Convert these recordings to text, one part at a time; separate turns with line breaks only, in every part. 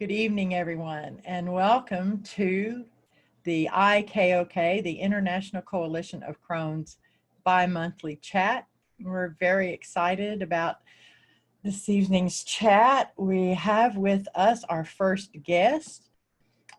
Good evening, everyone, and welcome to the IKoK, the International Koalition of Krones bi-monthly chat. We're very excited about this evening's chat. We have with us our first guest,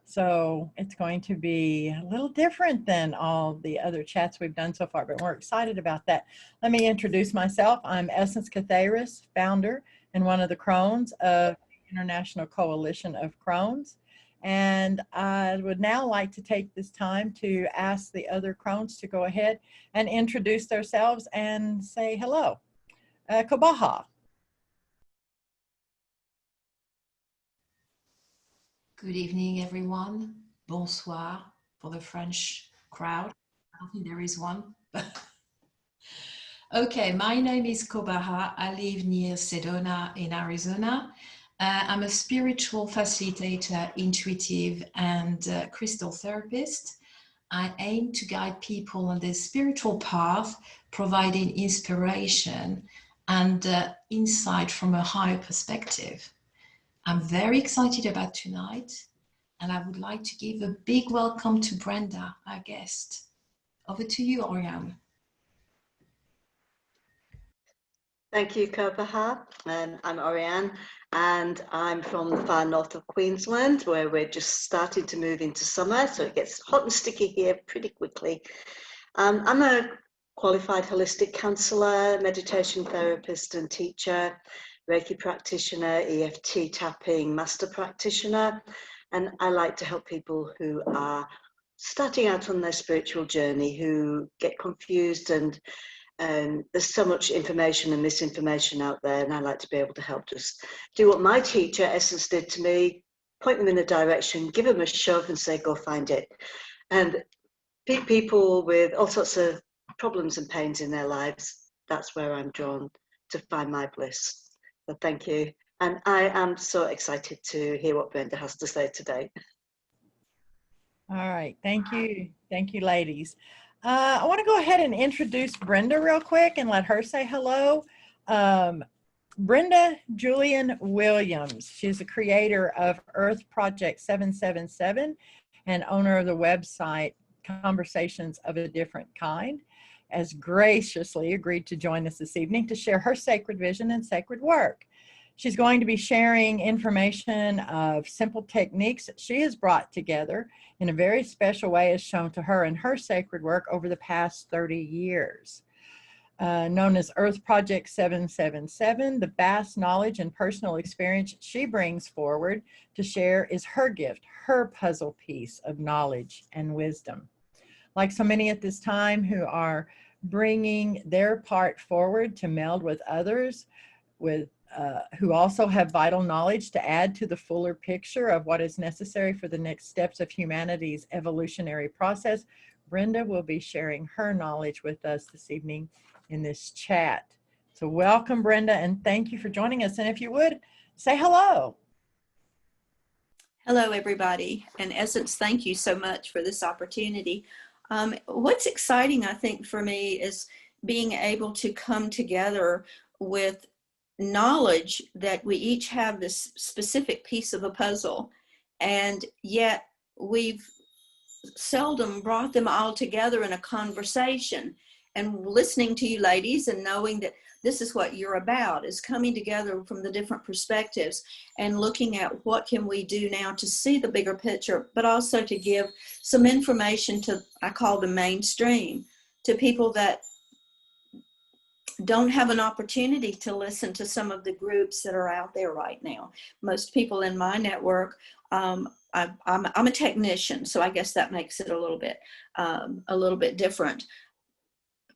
so it's going to be a little different than all the other chats we've done so far, but we're excited about that. Let me introduce myself. I'm Essence Katharis, founder and one of the Krones of International Koalition of Krones. And I would now like to take this time to ask the other Krones to go ahead and introduce themselves and say hello. Kobaha.
Good evening, everyone. Bonsoir for the French crowd. I don't think there is one. Okay, my name is Kobaha. I live near Sedona in Arizona. I'm a spiritual facilitator, intuitive, and crystal therapist. I aim to guide people on their spiritual path, providing inspiration and insight from a higher perspective. I'm very excited about tonight, and I would like to give a big welcome to Brenda, our guest. Over to you, Oriane.
Thank you, Kobaha. I'm Oriane, and I'm from the far north of Queensland, where we're just starting to move into summer, so it gets hot and sticky here pretty quickly. I'm a qualified holistic counsellor, meditation therapist and teacher, Reiki practitioner, EFT tapping master practitioner, and I like to help people who are starting out on their spiritual journey, who get confused and there's so much information and misinformation out there, and I like to be able to help just do what my teacher, Essence, did to me, point them in a direction, give them a shove and say, go find it. And people with all sorts of problems and pains in their lives, that's where I'm drawn to find my bliss. So thank you. And I am so excited to hear what Brenda has to say today.
All right, thank you. Thank you, ladies. I want to go ahead and introduce Brenda real quick and let her say hello. Brenda Julian Williams. She's the creator of Earth Project 777 and owner of the website Conversations of a Different Kind, has graciously agreed to join us this evening to share her sacred vision and sacred work. She's going to be sharing information of simple techniques that she has brought together in a very special way as shown to her in her sacred work over the past 30 years. Known as Earth Project 777, the vast knowledge and personal experience she brings forward to share is her gift, her puzzle piece of knowledge and wisdom. Like so many at this time who are bringing their part forward to meld with others, who also have vital knowledge to add to the fuller picture of what is necessary for the next steps of humanity's evolutionary process, Brenda will be sharing her knowledge with us this evening in this chat. So welcome, Brenda, and thank you for joining us. And if you would, say hello.
Hello, everybody. And Essence, thank you so much for this opportunity. What's exciting, I think, for me is being able to come together with knowledge that we each have this specific piece of a puzzle, and yet we've seldom brought them all together in a conversation. And listening to you ladies and knowing that this is what you're about, is coming together from the different perspectives and looking at what can we do now to see the bigger picture, but also to give some information to, I call the mainstream, to people that don't have an opportunity to listen to some of the groups that are out there right now. Most people in my network, I'm a technician, so I guess that makes it a little bit different.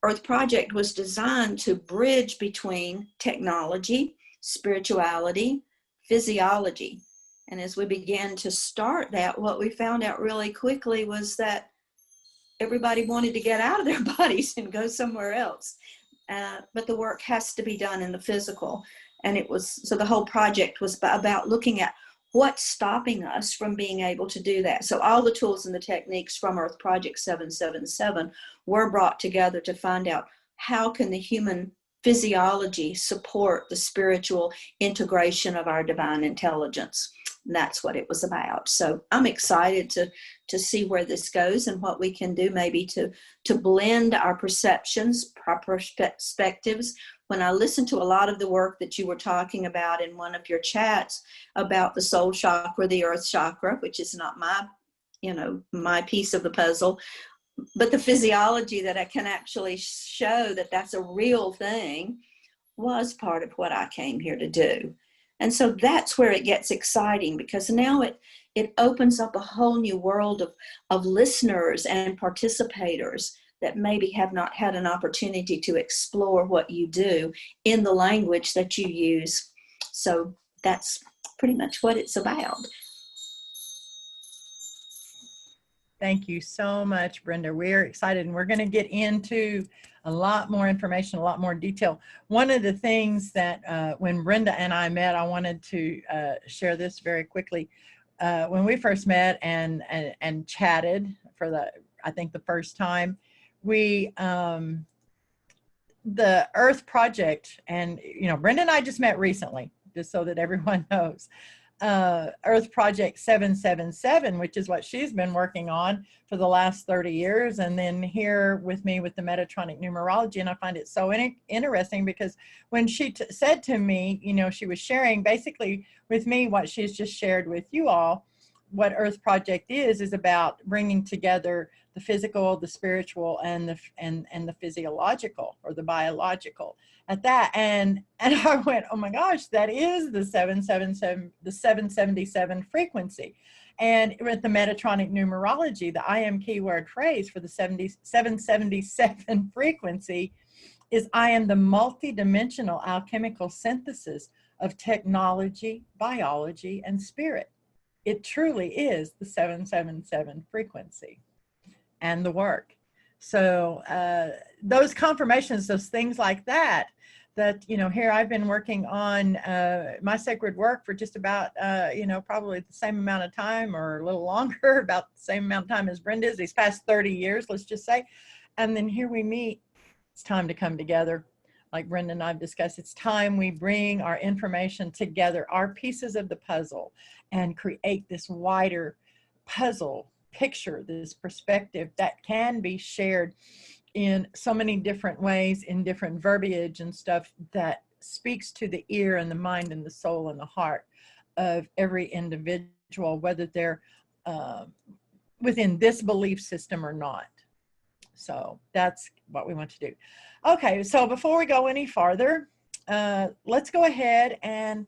Earth Project was designed to bridge between technology, spirituality, physiology. And as we began to start that, what we found out really quickly was that everybody wanted to get out of their bodies and go somewhere else. But the work has to be done in the physical. And so the whole project was about looking at what's stopping us from being able to do that. So all the tools and the techniques from Earth Project 777 were brought together to find out how can the human physiology support the spiritual integration of our divine intelligence. that's what it was about. So I'm excited to see where this goes and what we can do maybe to blend our perceptions, our perspectives. When I listened to a lot of the work that you were talking about in one of your chats about the soul chakra, the earth chakra, which is not my, my piece of the puzzle, but the physiology that I can actually show that that's a real thing was part of what I came here to do. And so that's where it gets exciting, because now it opens up a whole new world of listeners and participators that maybe have not had an opportunity to explore what you do in the language that you use. So that's pretty much what it's about.
Thank you so much, Brenda. We're excited, and we're going to get into a lot more information, a lot more detail. One of the things that when Brenda and I met, I wanted to share this very quickly. When we first met and chatted for I think the first time, we the Earth Project, and Brenda and I just met recently, just so that everyone knows. Earth Project 777, which is what she's been working on for the last 30 years, and then here with me with the Metatronic numerology. And I find it so interesting because when she said to me, she was sharing basically with me what she's just shared with you all. What Earth Project is about bringing together the physical, the spiritual, and the physiological, or the biological at that. And I went, oh my gosh, that is the 777 frequency. And with the Metatronic numerology, the I am keyword phrase for the 777 frequency is I am the multidimensional alchemical synthesis of technology, biology, and spirit. It truly is the 777 frequency and the work. So those confirmations, those things like that, here I've been working on my sacred work for just about, probably the same amount of time, or a little longer, about the same amount of time as Brenda is, these past 30 years, let's just say. And then here we meet. It's time to come together. Like Brenda and I've discussed, it's time we bring our information together, our pieces of the puzzle, and create this wider puzzle picture, this perspective that can be shared in so many different ways, in different verbiage and stuff that speaks to the ear and the mind and the soul and the heart of every individual, whether they're within this belief system or not. So that's what we want to do. Okay, so before we go any farther, let's go ahead and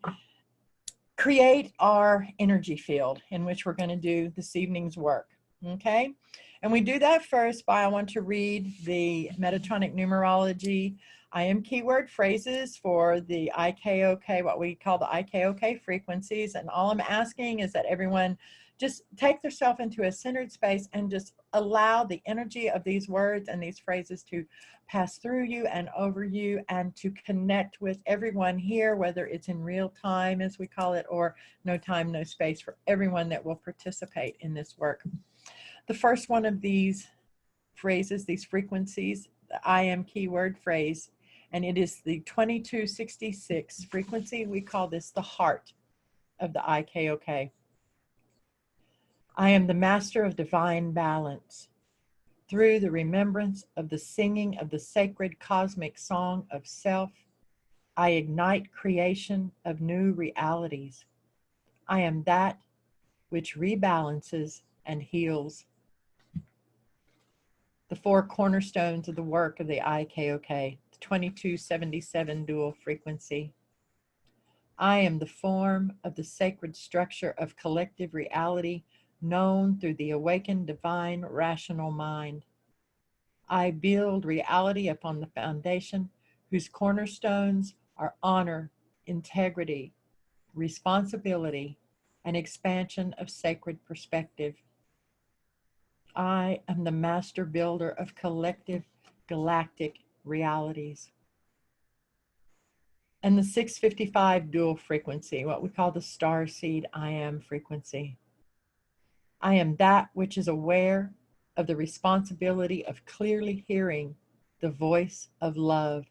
create our energy field in which we're going to do this evening's work. Okay, and we do that first by, I want to read the Metatronic numerology I am keyword phrases for the IKoK, what we call the IKoK frequencies. And all I'm asking is that everyone just take themselves into a centered space and just allow the energy of these words and these phrases to pass through you and over you, and to connect with everyone here, whether it's in real time, as we call it, or no time, no space, for everyone that will participate in this work. The first one of these phrases, these frequencies, the I am keyword phrase, and it is the 2266 frequency. We call this the heart of the IKoK. I am the master of divine balance. Through the remembrance of the singing of the sacred cosmic song of self, I ignite creation of new realities. I am that which rebalances and heals. The four cornerstones of the work of the IKoK, the 2277 dual frequency. I am the form of the sacred structure of collective reality known through the awakened divine rational mind. I build reality upon the foundation whose cornerstones are honor, integrity, responsibility, and expansion of sacred perspective. I am the master builder of collective galactic realities. And the 655 dual frequency, what we call the star seed I am frequency. I am that which is aware of the responsibility of clearly hearing the voice of love.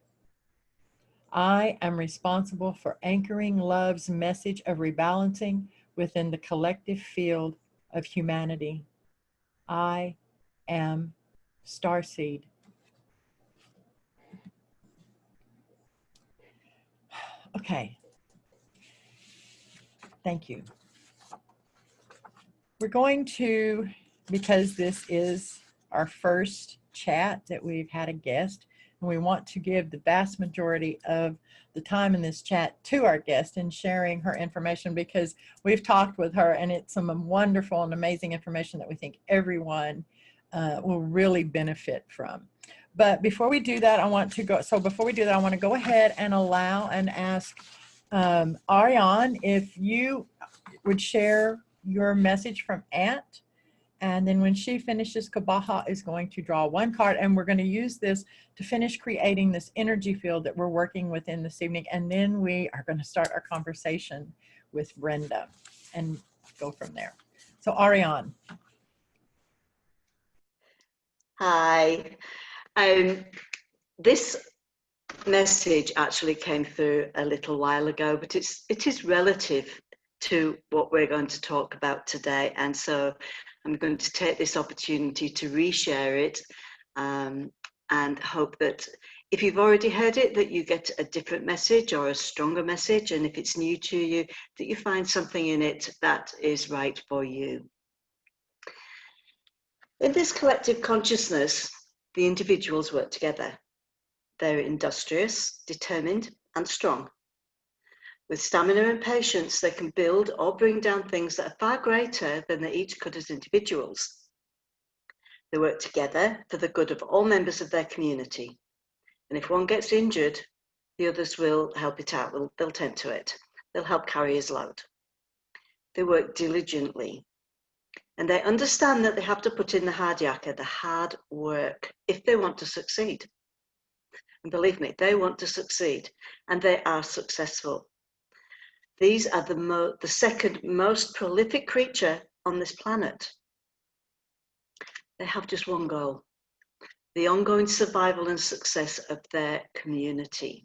I am responsible for anchoring love's message of rebalancing within the collective field of humanity. I am starseed. Okay. Thank you. We're going to, because this is our first chat that we've had a guest, and we want to give the vast majority of the time in this chat to our guest and sharing her information, because we've talked with her and it's some wonderful and amazing information that we think everyone will really benefit from. But before we do that, I want to go ahead and allow and ask Ariane if you would share your message from Aunt. And then when she finishes, Kobaha is going to draw one card, and we're going to use this to finish creating this energy field that we're working within this evening. And then we are going to start our conversation with Brenda and go from there. So Ariane.
Hi. This message actually came through a little while ago, but it is relative to what we're going to talk about today. And so I'm going to take this opportunity to reshare it and hope that if you've already heard it, that you get a different message or a stronger message. And if it's new to you, that you find something in it that is right for you. In this collective consciousness, the individuals work together. They're industrious, determined, and strong. With stamina and patience, they can build or bring down things that are far greater than they each could as individuals. They work together for the good of all members of their community. And if one gets injured, the others will help it out. They'll tend to it. They'll help carry his load. They work diligently. And they understand that they have to put in the hard yakka, the hard work, if they want to succeed. And believe me, they want to succeed, and they are successful. These are the second most prolific creature on this planet. They have just one goal: the ongoing survival and success of their community.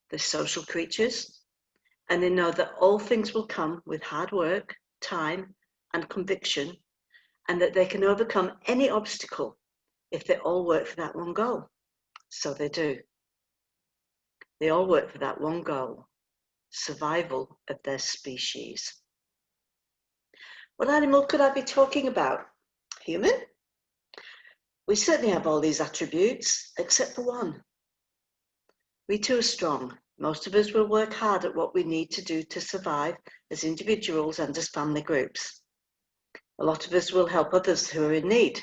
They're social creatures, and they know that all things will come with hard work, time, and conviction, and that they can overcome any obstacle if they all work for that one goal. So they do. They all work for that one goal: survival of their species. What animal could I be talking about? Human? We certainly have all these attributes, except for one. We too are strong. Most of us will work hard at what we need to do to survive as individuals and as family groups. A lot of us will help others who are in need.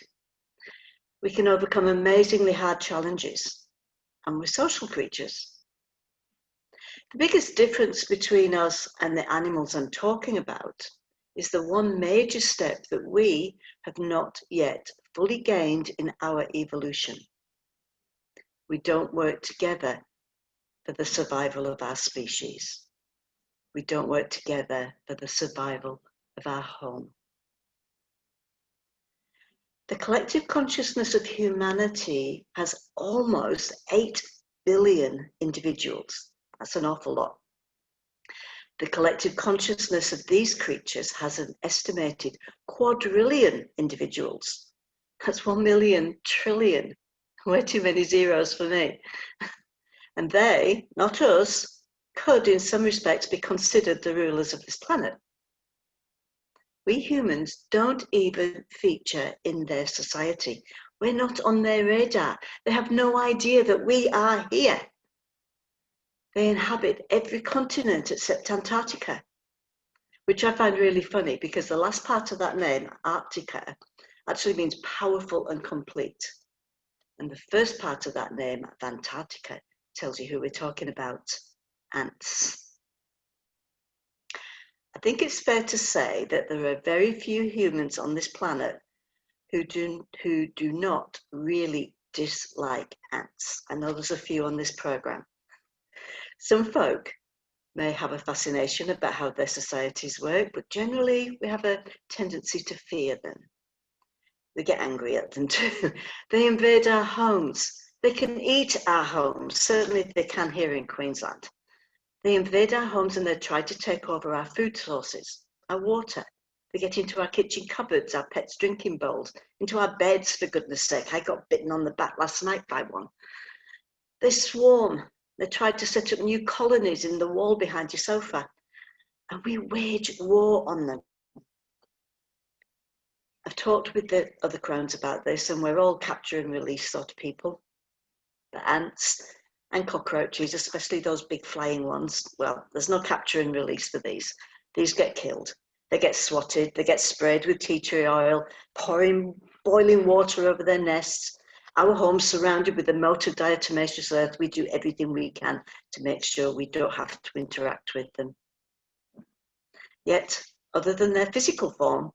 We can overcome amazingly hard challenges, and we're social creatures. The biggest difference between us and the animals I'm talking about is the one major step that we have not yet fully gained in our evolution. We don't work together for the survival of our species. We don't work together for the survival of our home. The collective consciousness of humanity has almost 8 billion individuals. That's an awful lot. The collective consciousness of these creatures has an estimated quadrillion individuals. That's 1 million trillion. Way too many zeros for me. And they, not us, could in some respects be considered the rulers of this planet. We humans don't even feature in their society. We're not on their radar. They have no idea that we are here. They inhabit every continent except Antarctica, which I find really funny because the last part of that name, Arctica, actually means powerful and complete. And the first part of that name, Antarctica, tells you who we're talking about: ants. I think it's fair to say that there are very few humans on this planet who do not really dislike ants. I know there's a few on this program. Some folk may have a fascination about how their societies work, but generally we have a tendency to fear them. We get angry at them too. They invade our homes. They can eat our homes. Certainly they can here in Queensland. They invade our homes and they try to take over our food sources. our water. They get into our kitchen cupboards, our pets' drinking bowls, into our beds, for goodness sake. I got bitten on the back last night by one. They swarm. They tried to set up new colonies in the wall behind your sofa, and we wage war on them. I've talked with the other crones about this, and we're all capture and release sort of people. The ants and cockroaches, especially those big flying ones, well, there's no capture and release for these. These get killed. They get swatted, they get sprayed with tea tree oil, pouring boiling water over their nests. Our home's surrounded with a moat of diatomaceous earth. We do everything we can to make sure we don't have to interact with them. Yet, other than their physical form,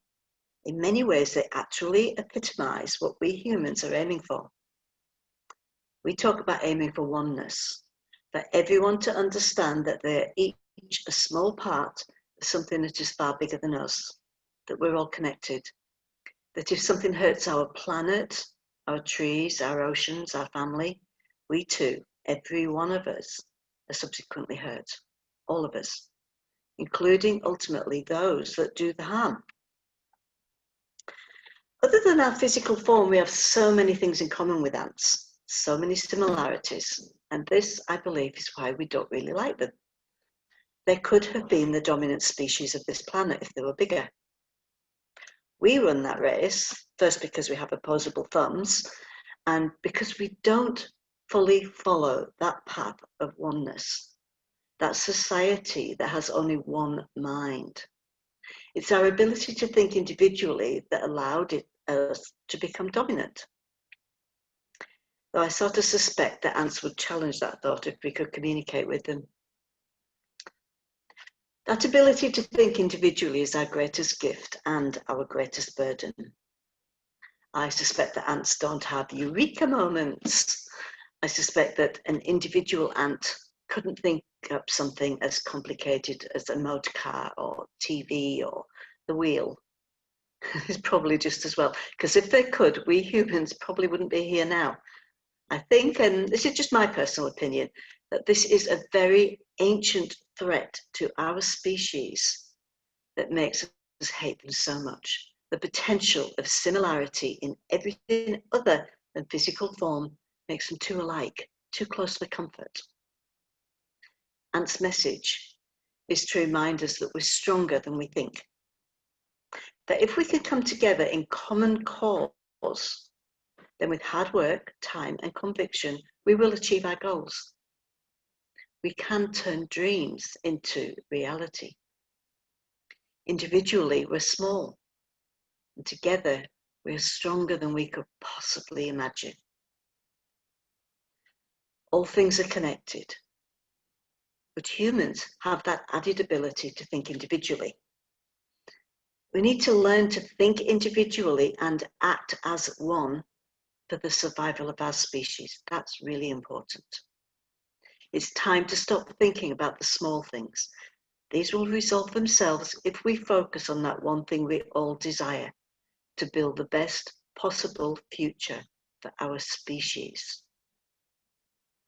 in many ways they actually epitomise what we humans are aiming for. We talk about aiming for oneness, for everyone to understand that they're each a small part of something that is far bigger than us, that we're all connected, that if something hurts our planet, our trees, our oceans, our family, we too, every one of us, are subsequently hurt, all of us, including ultimately those that do the harm. Other than our physical form, we have so many things in common with ants, so many similarities, and this, I believe, is why we don't really like them. They could have been the dominant species of this planet if they were bigger. We run that race, first because we have opposable thumbs, and because we don't fully follow that path of oneness, that society that has only one mind. It's our ability to think individually that allowed us to become dominant. Though I sort of suspect that ants would challenge that thought if we could communicate with them. That ability to think individually is our greatest gift and our greatest burden. I suspect that ants don't have eureka moments. I suspect that an individual ant couldn't think up something as complicated as a motor car or TV or the wheel. It's probably just as well, because if they could, we humans probably wouldn't be here now. I think, and this is just my personal opinion, that this is a very ancient threat to our species that makes us hate them so much. The potential of similarity in everything other than physical form makes them too alike, too close for comfort. Ant's message is to remind us that we're stronger than we think. That if we can come together in common cause, then with hard work, time and conviction, we will achieve our goals. We can turn dreams into reality. Individually, we're small, and together, we're stronger than we could possibly imagine. All things are connected, but humans have that added ability to think individually. We need to learn to think individually and act as one for the survival of our species. That's really important. It's time to stop thinking about the small things. These will resolve themselves if we focus on that one thing we all desire, to build the best possible future for our species.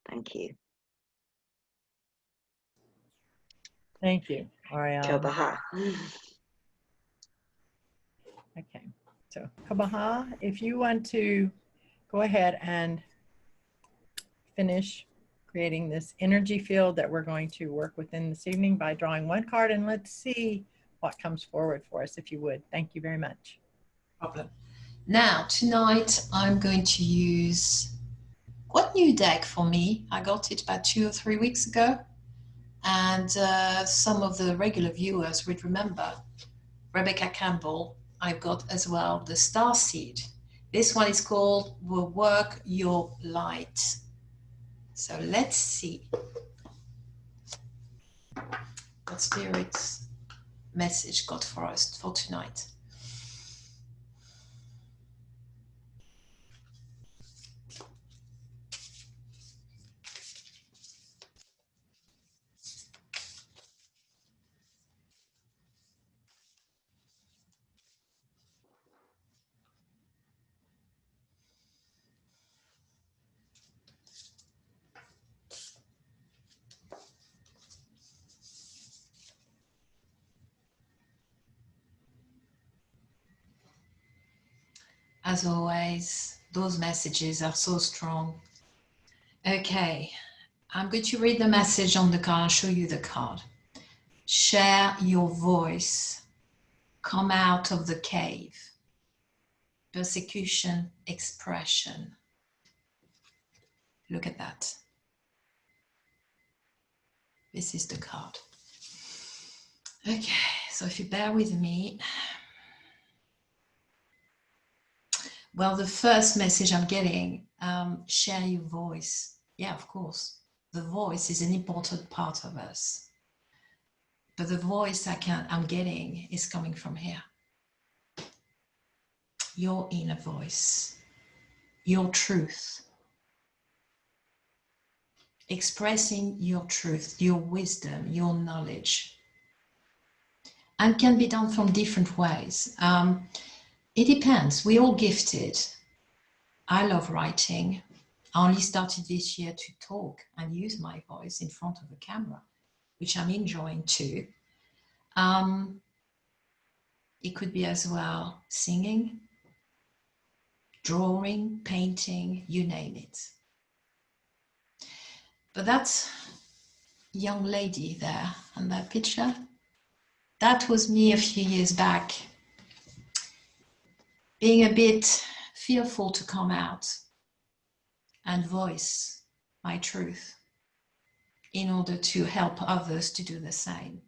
Thank you.
Thank you, Ariane.
Kobaha.
Okay, so Kobaha, if you want to go ahead and finish creating this energy field that we're going to work within this evening by drawing one card, and let's see what comes forward for us, if you would. Thank you very much.
Problem. Now, tonight, I'm going to use quite new deck for me. I got it about 2 or 3 weeks ago, and some of the regular viewers would remember Rebecca Campbell. I've got as well the Star Seed. This one is called Will Work Your Light. So let's see what Spirit's message got for us for tonight. As always, those messages are so strong. Okay, I'm going to read the message on the card and show you the card. Share your voice. Come out of the cave. Persecution, expression. Look at that. This is the card. Okay, so if you bear with me. Well, the first message I'm getting, share your voice. Yeah, of course. The voice is an important part of us. But the voice I'm getting is coming from here. Your inner voice, your truth. Expressing your truth, your wisdom, your knowledge. And can be done from different ways. It depends. We're all gifted. I love writing. I only started this year to talk and use my voice in front of a camera, which I'm enjoying too. It could be as well singing, drawing, painting, you name it. But that young lady there on that picture, that was me a few years back, being a bit fearful to come out and voice my truth in order to help others to do the same.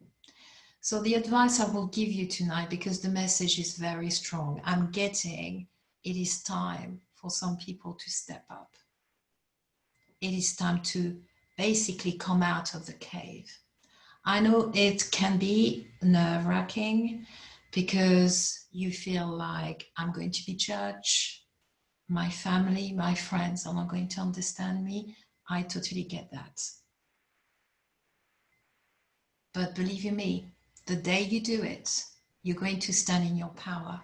So the advice I will give you tonight, because the message is very strong, I'm getting it is time for some people to step up. It is time to basically come out of the cave. I know it can be nerve-wracking because you feel like I'm going to be judged. My family, my friends are not going to understand me. I totally get that. But believe you me, the day you do it, you're going to stand in your power.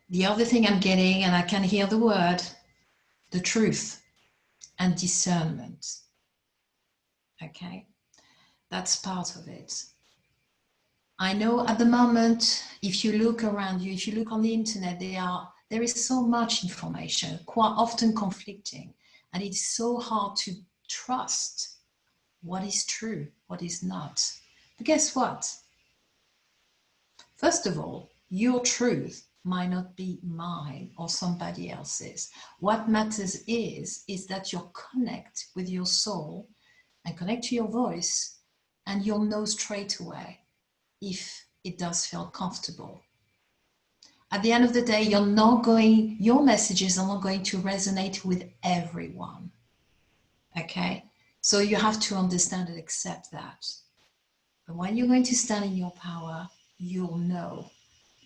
The other thing I'm getting, and I can hear the word, the truth and discernment. Okay, that's part of it. I know at the moment, if you look around you, if you look on the internet, there is so much information, quite often conflicting, and it's so hard to trust what is true, what is not. But guess what? First of all, your truth might not be mine or somebody else's. What matters is that you connect with your soul and connect to your voice, and you'll know straight away if it does feel comfortable. At the end of the day, your messages are not going to resonate with everyone. Okay? So you have to understand and accept that. But when you're going to stand in your power, you'll know.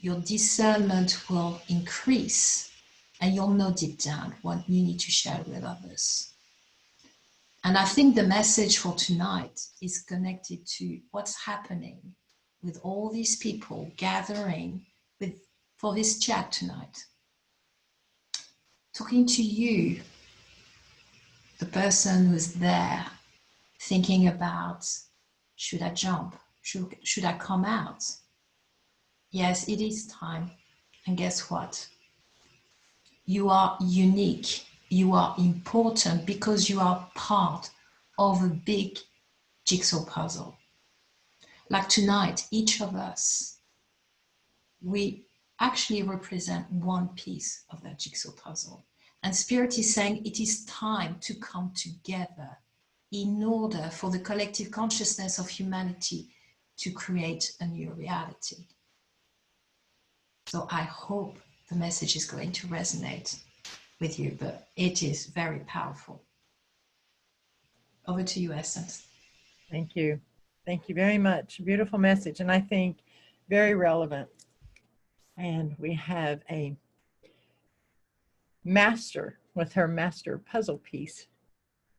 Your discernment will increase, and you'll know deep down what you need to share with others. And I think the message for tonight is connected to what's happening with all these people gathering for this chat tonight. Talking to you, the person who's there, thinking about, should I jump? Should I come out? Yes, it is time. And guess what? You are unique. You are important because you are part of a big jigsaw puzzle. Like tonight, each of us, we actually represent one piece of that jigsaw puzzle. And Spirit is saying it is time to come together in order for the collective consciousness of humanity to create a new reality. So I hope the message is going to resonate with you, but it is very powerful. Over to you, Essence.
Thank you. Thank you very much. Beautiful message, and I think very relevant. And we have a master with her master puzzle piece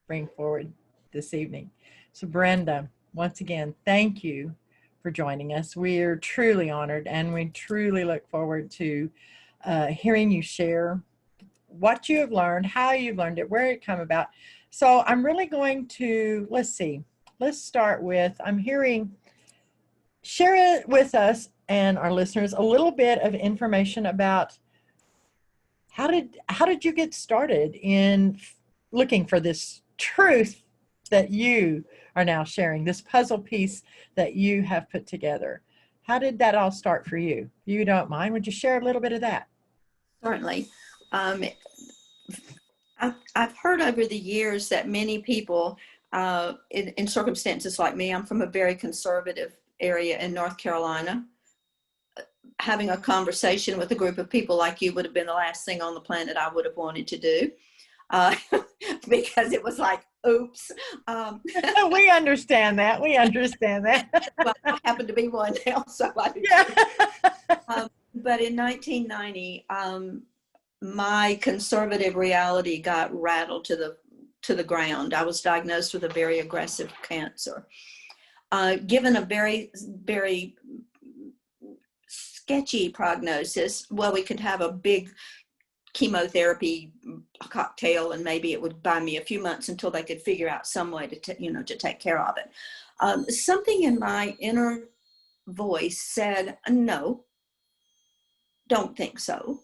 bring forward this evening. So Brenda, once again, thank you for joining us. We're truly honored, and we truly look forward to hearing you share what you have learned, how you've learned it, where it came about. So I'm really going to, let's start with, I'm hearing share it with us and our listeners a little bit of information about how did you get started in looking for this truth that you are now sharing, this puzzle piece that you have put together? How did that all start for you? If you don't mind, would you share a little bit of that?
Certainly. I've heard over the years that many people in circumstances like me, I'm from a very conservative area in North Carolina. Having a conversation with a group of people like you would have been the last thing on the planet I would have wanted to do, because it was like, oops.
We understand that. We understand that.
Well, I happen to be one now, so I do.
Yeah.
But in 1990, my conservative reality got rattled to the ground. I was diagnosed with a very aggressive cancer. Given a very, very sketchy prognosis, well, we could have a big chemotherapy cocktail and maybe it would buy me a few months until they could figure out some way to take care of it. Something in my inner voice said, no, don't think so.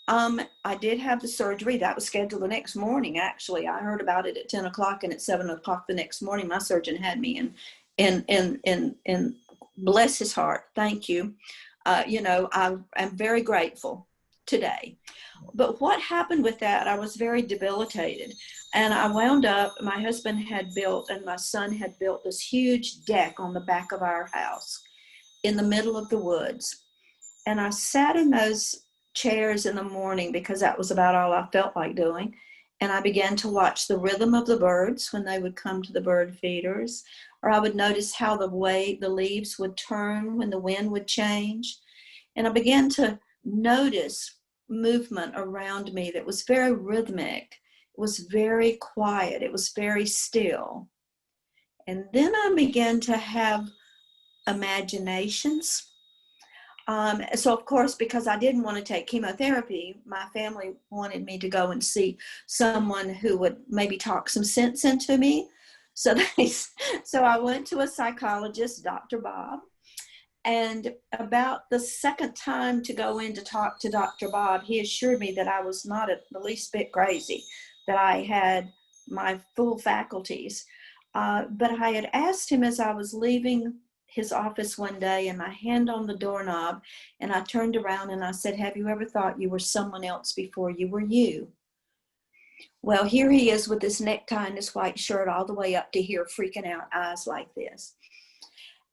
I did have the surgery that was scheduled the next morning. Actually, I heard about it at 10 o'clock, and at 7 o'clock the next morning, my surgeon had me and bless his heart. Thank you. I'm very grateful today. But what happened with that, I was very debilitated. And I wound up, my husband had built and my son had built this huge deck on the back of our house in the middle of the woods. And I sat in those chairs in the morning because that was about all I felt like doing. And I began to watch the rhythm of the birds when they would come to the bird feeders, or I would notice how the way the leaves would turn when the wind would change. And I began to notice movement around me that was very rhythmic. It was very quiet. It was very still. And then I began to have imaginations. So of course, because I didn't want to take chemotherapy, my family wanted me to go and see someone who would maybe talk some sense into me. So I went to a psychologist, Dr. Bob, and about the second time to go in to talk to Dr. Bob, he assured me that I was not the least bit crazy, that I had my full faculties. But I had asked him as I was leaving his office one day and my hand on the doorknob, and I turned around and I said, have you ever thought you were someone else before you were you? Well, here he is with this necktie and this white shirt all the way up to here, freaking out, eyes like this.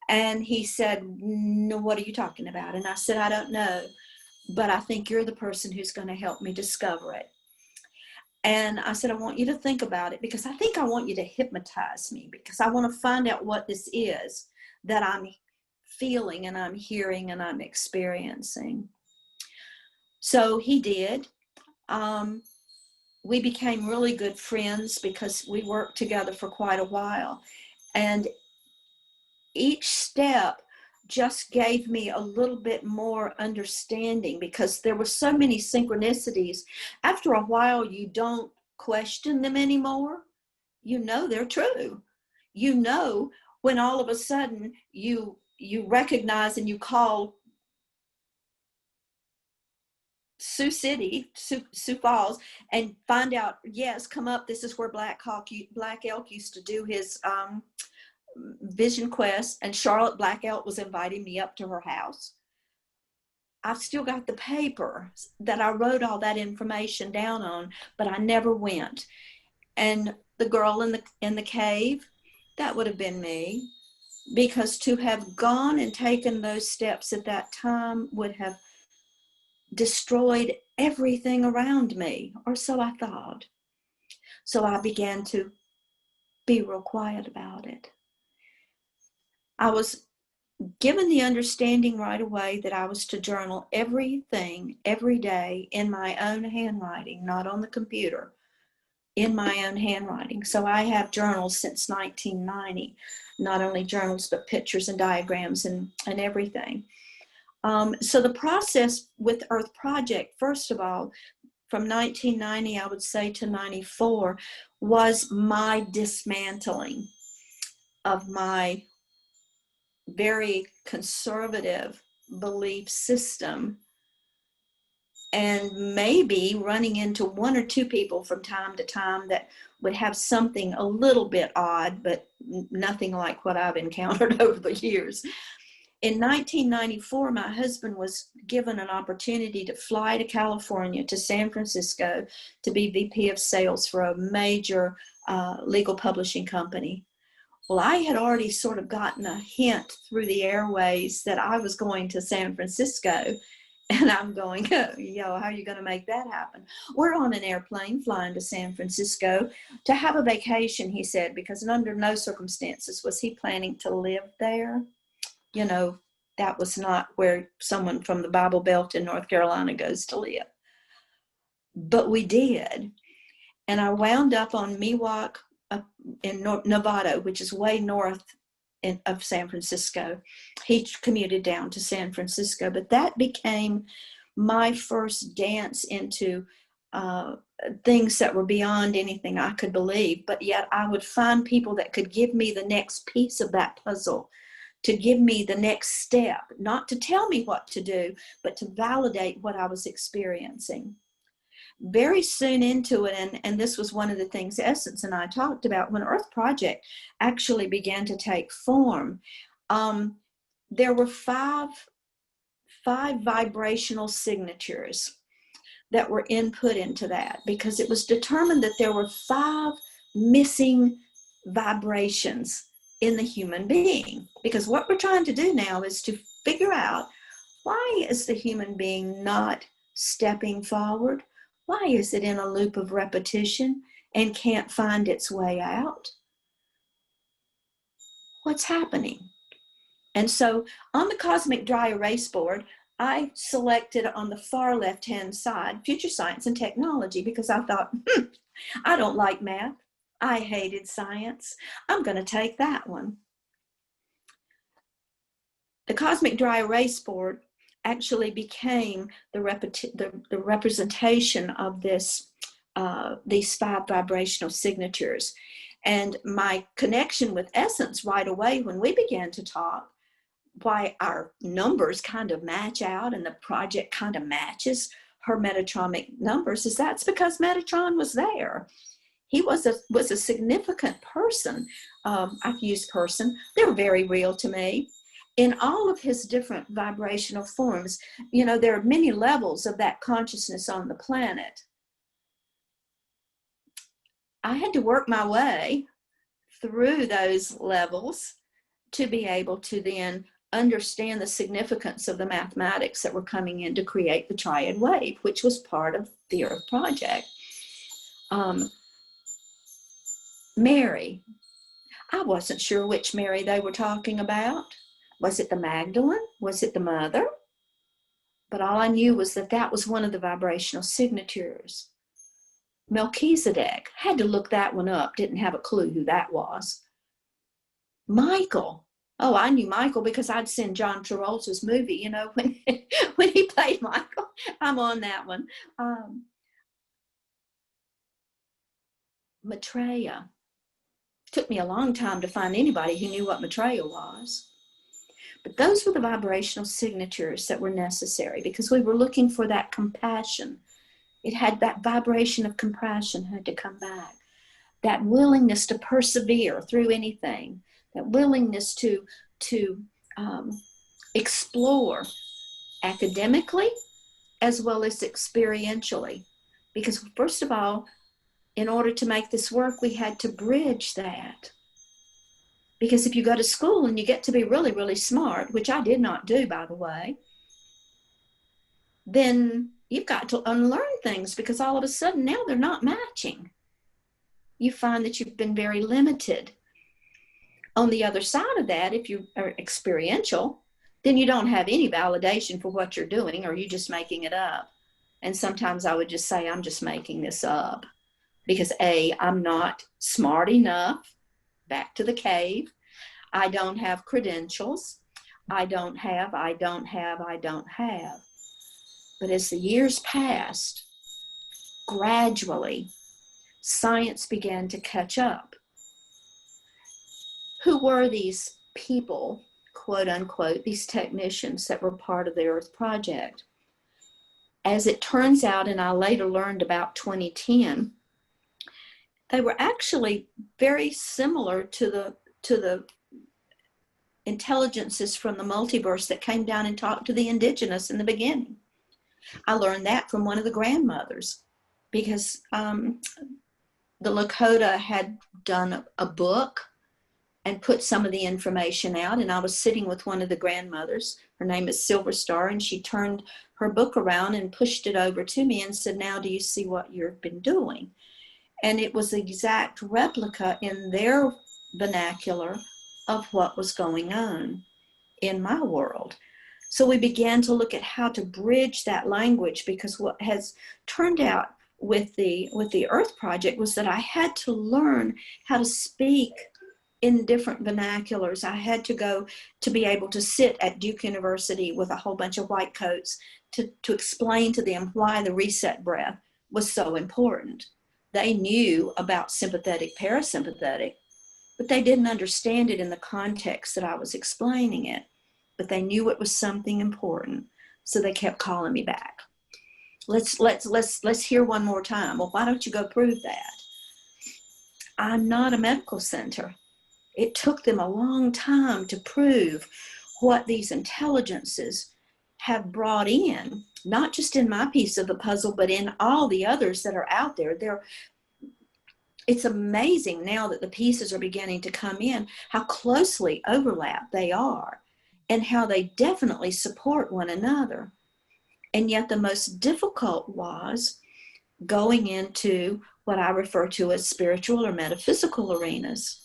And he said, no, what are you talking about? And I said, I don't know, but I think you're the person who's going to help me discover it. And I said, I want you to think about it because I think I want you to hypnotize me because I want to find out what this is that I'm feeling and I'm hearing and I'm experiencing. So he did. We became really good friends because we worked together for quite a while. And each step just gave me a little bit more understanding because there were so many synchronicities. After a while, you don't question them anymore. You know they're true. You know when all of a sudden you recognize and you call Sioux City, Sioux Falls, and find out, yes, come up, this is where Black Elk used to do his vision quest, and Charlotte Black Elk was inviting me up to her house. I've still got the paper that I wrote all that information down on, but I never went. And the girl in the cave, that would have been me, because to have gone and taken those steps at that time would have destroyed everything around me, or so I thought. So I began to be real quiet about it. I was given the understanding right away that I was to journal everything every day in my own handwriting, not on the computer, in my own handwriting. So I have journals since 1990, not only journals, but pictures and diagrams and everything. So the process with Earth Project, first of all, from 1990, I would say, to 94, was my dismantling of my very conservative belief system, and maybe running into one or two people from time to time that would have something a little bit odd, but nothing like what I've encountered over the years. In 1994, my husband was given an opportunity to fly to California, to San Francisco, to be VP of sales for a major legal publishing company. Well, I had already sort of gotten a hint through the airways that I was going to San Francisco. And I'm going, yo, how are you going to make that happen? We're on an airplane flying to San Francisco to have a vacation, he said, because under no circumstances was he planning to live there. You know, that was not where someone from the Bible Belt in North Carolina goes to live. But we did. And I wound up on Miwok in Nevada, which is way north of San Francisco. He commuted down to San Francisco, but that became my first dance into things that were beyond anything I could believe. But yet I would find people that could give me the next piece of that puzzle, to give me the next step, not to tell me what to do, but to validate what I was experiencing. Very soon into it, and this was one of the things Essence and I talked about, when Earth Project actually began to take form, there were five vibrational signatures that were input into that, because it was determined that there were 5 missing vibrations in the human being. Because what we're trying to do now is to figure out, why is the human being not stepping forward? Why is it in a loop of repetition and can't find its way out? What's happening? And so on the Cosmic Dry Erase Board, I selected on the far left-hand side, Future Science and Technology, because I thought, I don't like math. I hated science. I'm going to take that one. The Cosmic Dry Erase Board actually became the representation of this, these 5 vibrational signatures. And my connection with Essence right away when we began to talk, why our numbers kind of match out and the project kind of matches her Metatronic numbers, is that's because Metatron was there. He was a significant person. I've used person. They're very real to me. In all of his different vibrational forms, you know, there are many levels of that consciousness on the planet. I had to work my way through those levels to be able to then understand the significance of the mathematics that were coming in to create the triad wave, which was part of the Earth Project. Mary, I wasn't sure which Mary they were talking about. Was it the Magdalene? Was it the Mother? But all I knew was that that was one of the vibrational signatures. Melchizedek, had to look that one up, didn't have a clue who that was. Michael, oh, I knew Michael because I'd seen John Travolta's movie, you know, when he played Michael. I'm on that one. Maitreya. Took me a long time to find anybody who knew what Maitreya was. But those were the vibrational signatures that were necessary, because we were looking for that compassion. It had that vibration of compassion had to come back. That willingness to persevere through anything. That willingness to explore academically as well as experientially. Because first of all, in order to make this work, we had to bridge that. Because if you go to school and you get to be really, really smart, which I did not do, by the way, then you've got to unlearn things, because all of a sudden now they're not matching. You find that you've been very limited. On the other side of that, if you are experiential, then you don't have any validation for what you're doing, or you're just making it up. And sometimes I would just say, I'm just making this up. Because A, I'm not smart enough. Back to the cave. I don't have credentials. I don't have. But as the years passed, gradually, science began to catch up. Who were these people, quote unquote, these technicians that were part of the Earth Project. As it turns out, and I later learned about 2010, they were actually very similar to the intelligences from the multiverse that came down and talked to the indigenous in the beginning. I learned that from one of the grandmothers, because the Lakota had done a book and put some of the information out, and I was sitting with one of the grandmothers. Her name is Silver Star, and she turned her book around and pushed it over to me and said, "Now do you see what you've been doing?" And it was the exact replica in their vernacular of what was going on in my world. So we began to look at how to bridge that language, because what has turned out with the Earth Project was that I had to learn how to speak in different vernaculars. I had to go to be able to sit at Duke University with a whole bunch of white coats to explain to them why the reset breath was so important. They knew about sympathetic, parasympathetic, but they didn't understand it in the context that I was explaining it. But they knew it was something important, so they kept calling me back. Let's hear one more time. Well, why don't you go prove that? I'm not a medical center. It took them a long time to prove what these intelligences have brought in, not just in my piece of the puzzle, but in all the others that are out there. It's amazing now that the pieces are beginning to come in, how closely overlapped they are, and how they definitely support one another. And yet the most difficult was going into what I refer to as spiritual or metaphysical arenas,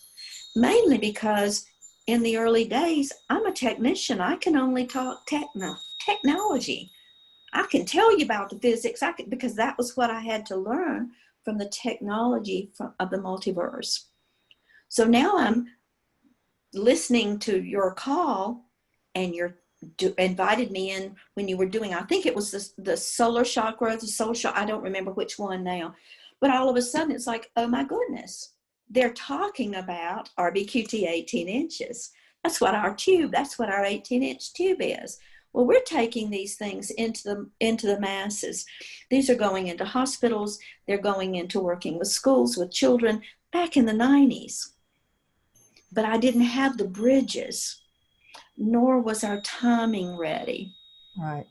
mainly because in the early days, I'm a technician. I can only talk technology. I can tell you about the physics, because that was what I had to learn from the technology of the multiverse. So now I'm listening to your call, and you invited me in when you were doing, I think it was the solar chakra, the soul chakra, I don't remember which one now. But all of a sudden it's like, oh my goodness, they're talking about RBQT 18 inches. That's what our 18-inch tube is. Well, we're taking these things into the masses. These are going into hospitals. They're going into working with schools, with children, back in the 90s. But I didn't have the bridges, nor was our timing ready.
Right.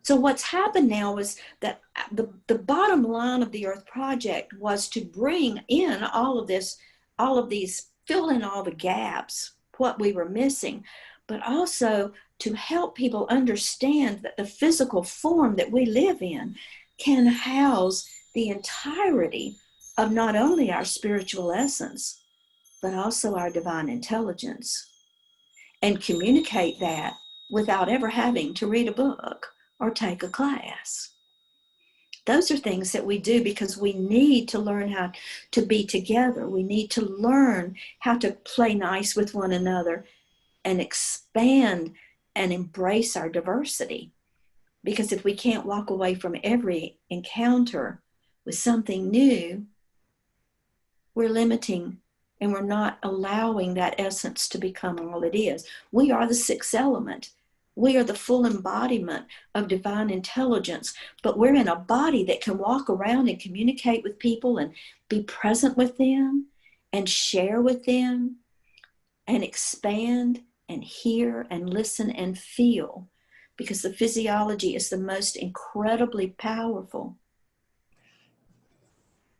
So what's happened now is that the bottom line of the Earth Project was to bring in all of these, fill in all the gaps, what we were missing, but also to help people understand that the physical form that we live in can house the entirety of not only our spiritual essence, but also our divine intelligence, and communicate that without ever having to read a book or take a class. Those are things that we do because we need to learn how to be together. We need to learn how to play nice with one another and expand and embrace our diversity. Because if we can't walk away from every encounter with something new, we're limiting, and we're not allowing that essence to become all it is. We are the sixth element. We are the full embodiment of divine intelligence, but we're in a body that can walk around and communicate with people and be present with them and share with them and expand and hear and listen and feel, because the physiology is the most incredibly powerful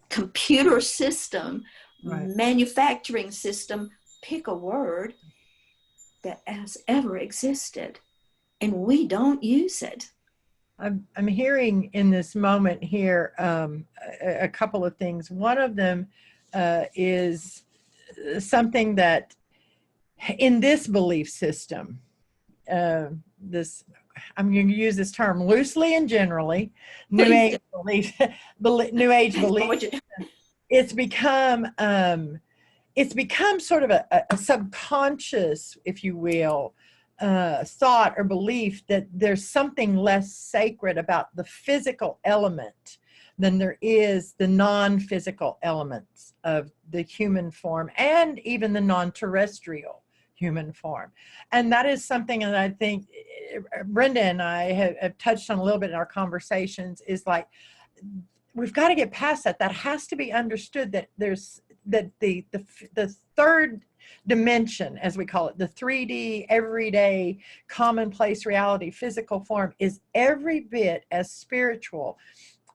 computer system, right, manufacturing system, pick a word, that has ever existed, and we don't use it.
I'm hearing in this moment here a couple of things. One of them is something that in this belief system, I'm going to use this term loosely and generally, New Age belief, it's become sort of a subconscious, if you will, thought or belief that there's something less sacred about the physical element than there is the non-physical elements of the human form and even the non-terrestrial human form. And that is something that I think Brenda and I have touched on a little bit in our conversations, is like, we've got to get past that. That has to be understood, that there's that the third dimension, as we call it, the 3D everyday commonplace reality, physical form, is every bit as spiritual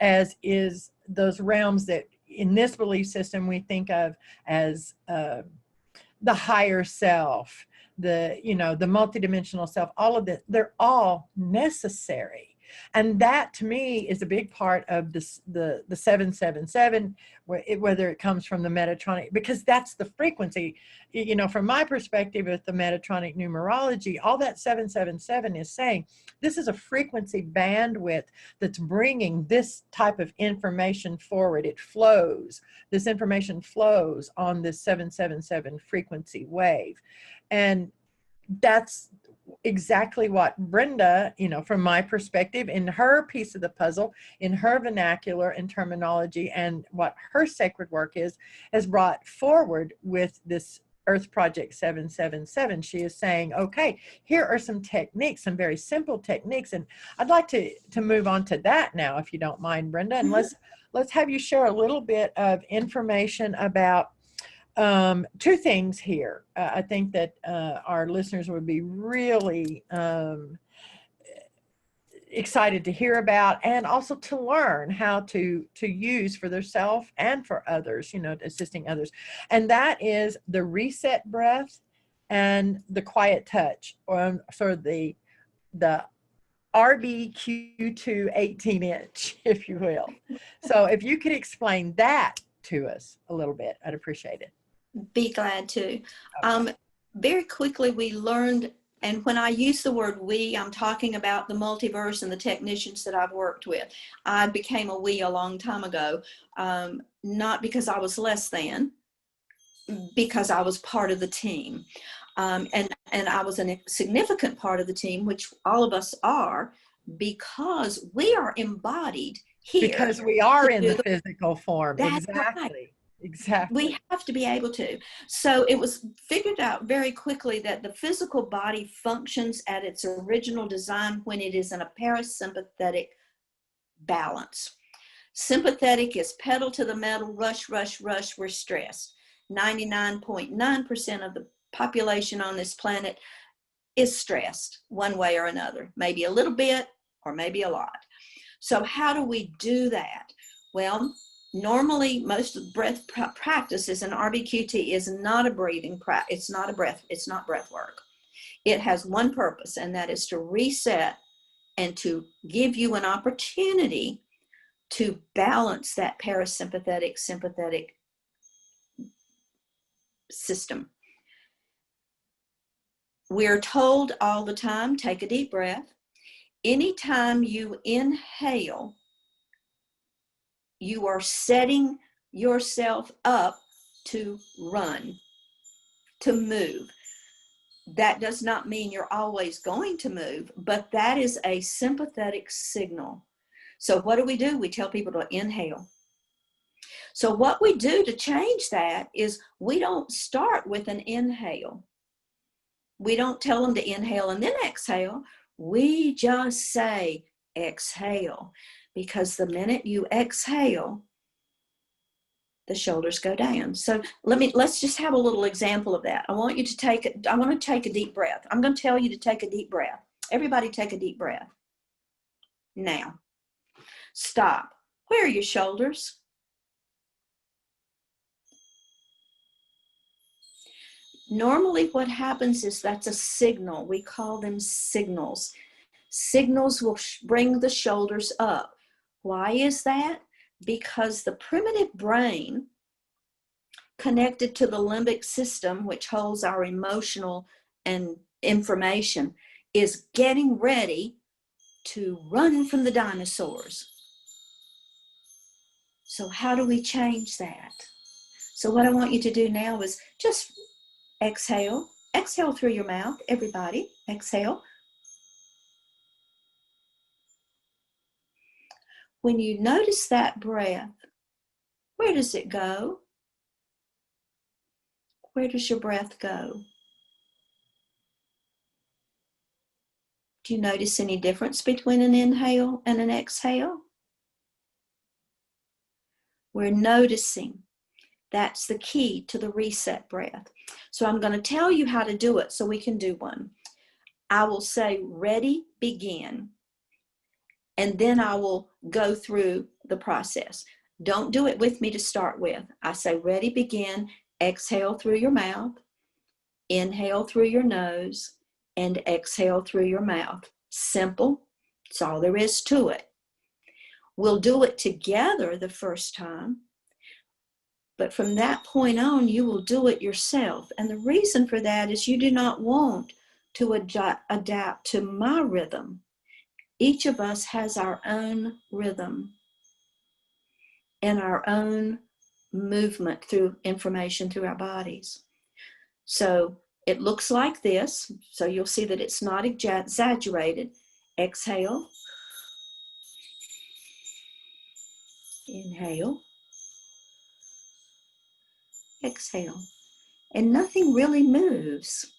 as is those realms that in this belief system we think of as the higher self, the multidimensional self. All of this, they're all necessary. And that to me is a big part of this, the 777, whether it comes from the Metatronic, because that's the frequency. From my perspective with the Metatronic numerology, all that 777 is saying, this is a frequency bandwidth that's bringing this type of information forward. It flows. This information flows on this 777 frequency wave. And that's exactly what Brenda, from my perspective, in her piece of the puzzle, in her vernacular and terminology, and what her sacred work has brought forward with this Earth Project 777. She is saying, okay, here are some techniques, some very simple techniques. And I'd like to move on to that now, if you don't mind, Brenda. And let's have you share a little bit of information about two things here. I think that our listeners would be really excited to hear about, and also to learn how to use for themselves and for others, assisting others. And that is the reset breath and the quiet touch, or sort of the RBQ2 18-inch, if you will. So if you could explain that to us a little bit, I'd appreciate it.
Be glad to. Very quickly, we learned, and when I use the word we, I'm talking about the multiverse and the technicians that I've worked with. I became a we a long time ago, not because I was less than, because I was part of the team. And I was a significant part of the team, which all of us are, because we are embodied here.
Because we are in the physical form.
That's
exactly.
Right.
Exactly.
We have to be able to. So it was figured out very quickly that the physical body functions at its original design when it is in a parasympathetic balance. Sympathetic is pedal to the metal, rush, rush, rush, we're stressed. 99.9% of the population on this planet is stressed one way or another, maybe a little bit or maybe a lot. So how do we do that? Well, normally, most of the breath practices in RBQT is not a breathing practice. It's not breath work. It has one purpose, and that is to reset and to give you an opportunity to balance that parasympathetic, sympathetic system. We're told all the time, take a deep breath. Anytime you inhale, you are setting yourself up to run, to move. That does not mean you're always going to move, but that is a sympathetic signal. So what do? We tell people to inhale. So what we do to change that is we don't start with an inhale. We don't tell them to inhale and then exhale. We just say exhale. Because the minute you exhale, the shoulders go down. So let's just have a little example of that. I want to take a deep breath. I'm going to tell you to take a deep breath. Everybody take a deep breath. Now, stop. Where are your shoulders? Normally what happens is that's a signal. We call them signals. Signals will bring the shoulders up. Why is that? Because the primitive brain connected to the limbic system, which holds our emotional and information, is getting ready to run from the dinosaurs. So how do we change that? So what I want you to do now is just exhale. Exhale through your mouth, everybody. Exhale. When you notice that breath, where does it go? Where does your breath go? Do you notice any difference between an inhale and an exhale? We're noticing. That's the key to the reset breath. So I'm going to tell you how to do it so we can do one. I will say, ready, begin. And then I will go through the process. Don't do it with me to start with. I say, ready, begin. Exhale through your mouth. Inhale through your nose. And exhale through your mouth. Simple. That's all there is to it. We'll do it together the first time. But from that point on, you will do it yourself. And the reason for that is you do not want to adapt to my rhythm. Each of us has our own rhythm and our own movement through information through our bodies. So it looks like this. So you'll see that it's not exaggerated. Exhale. Inhale. Exhale. And nothing really moves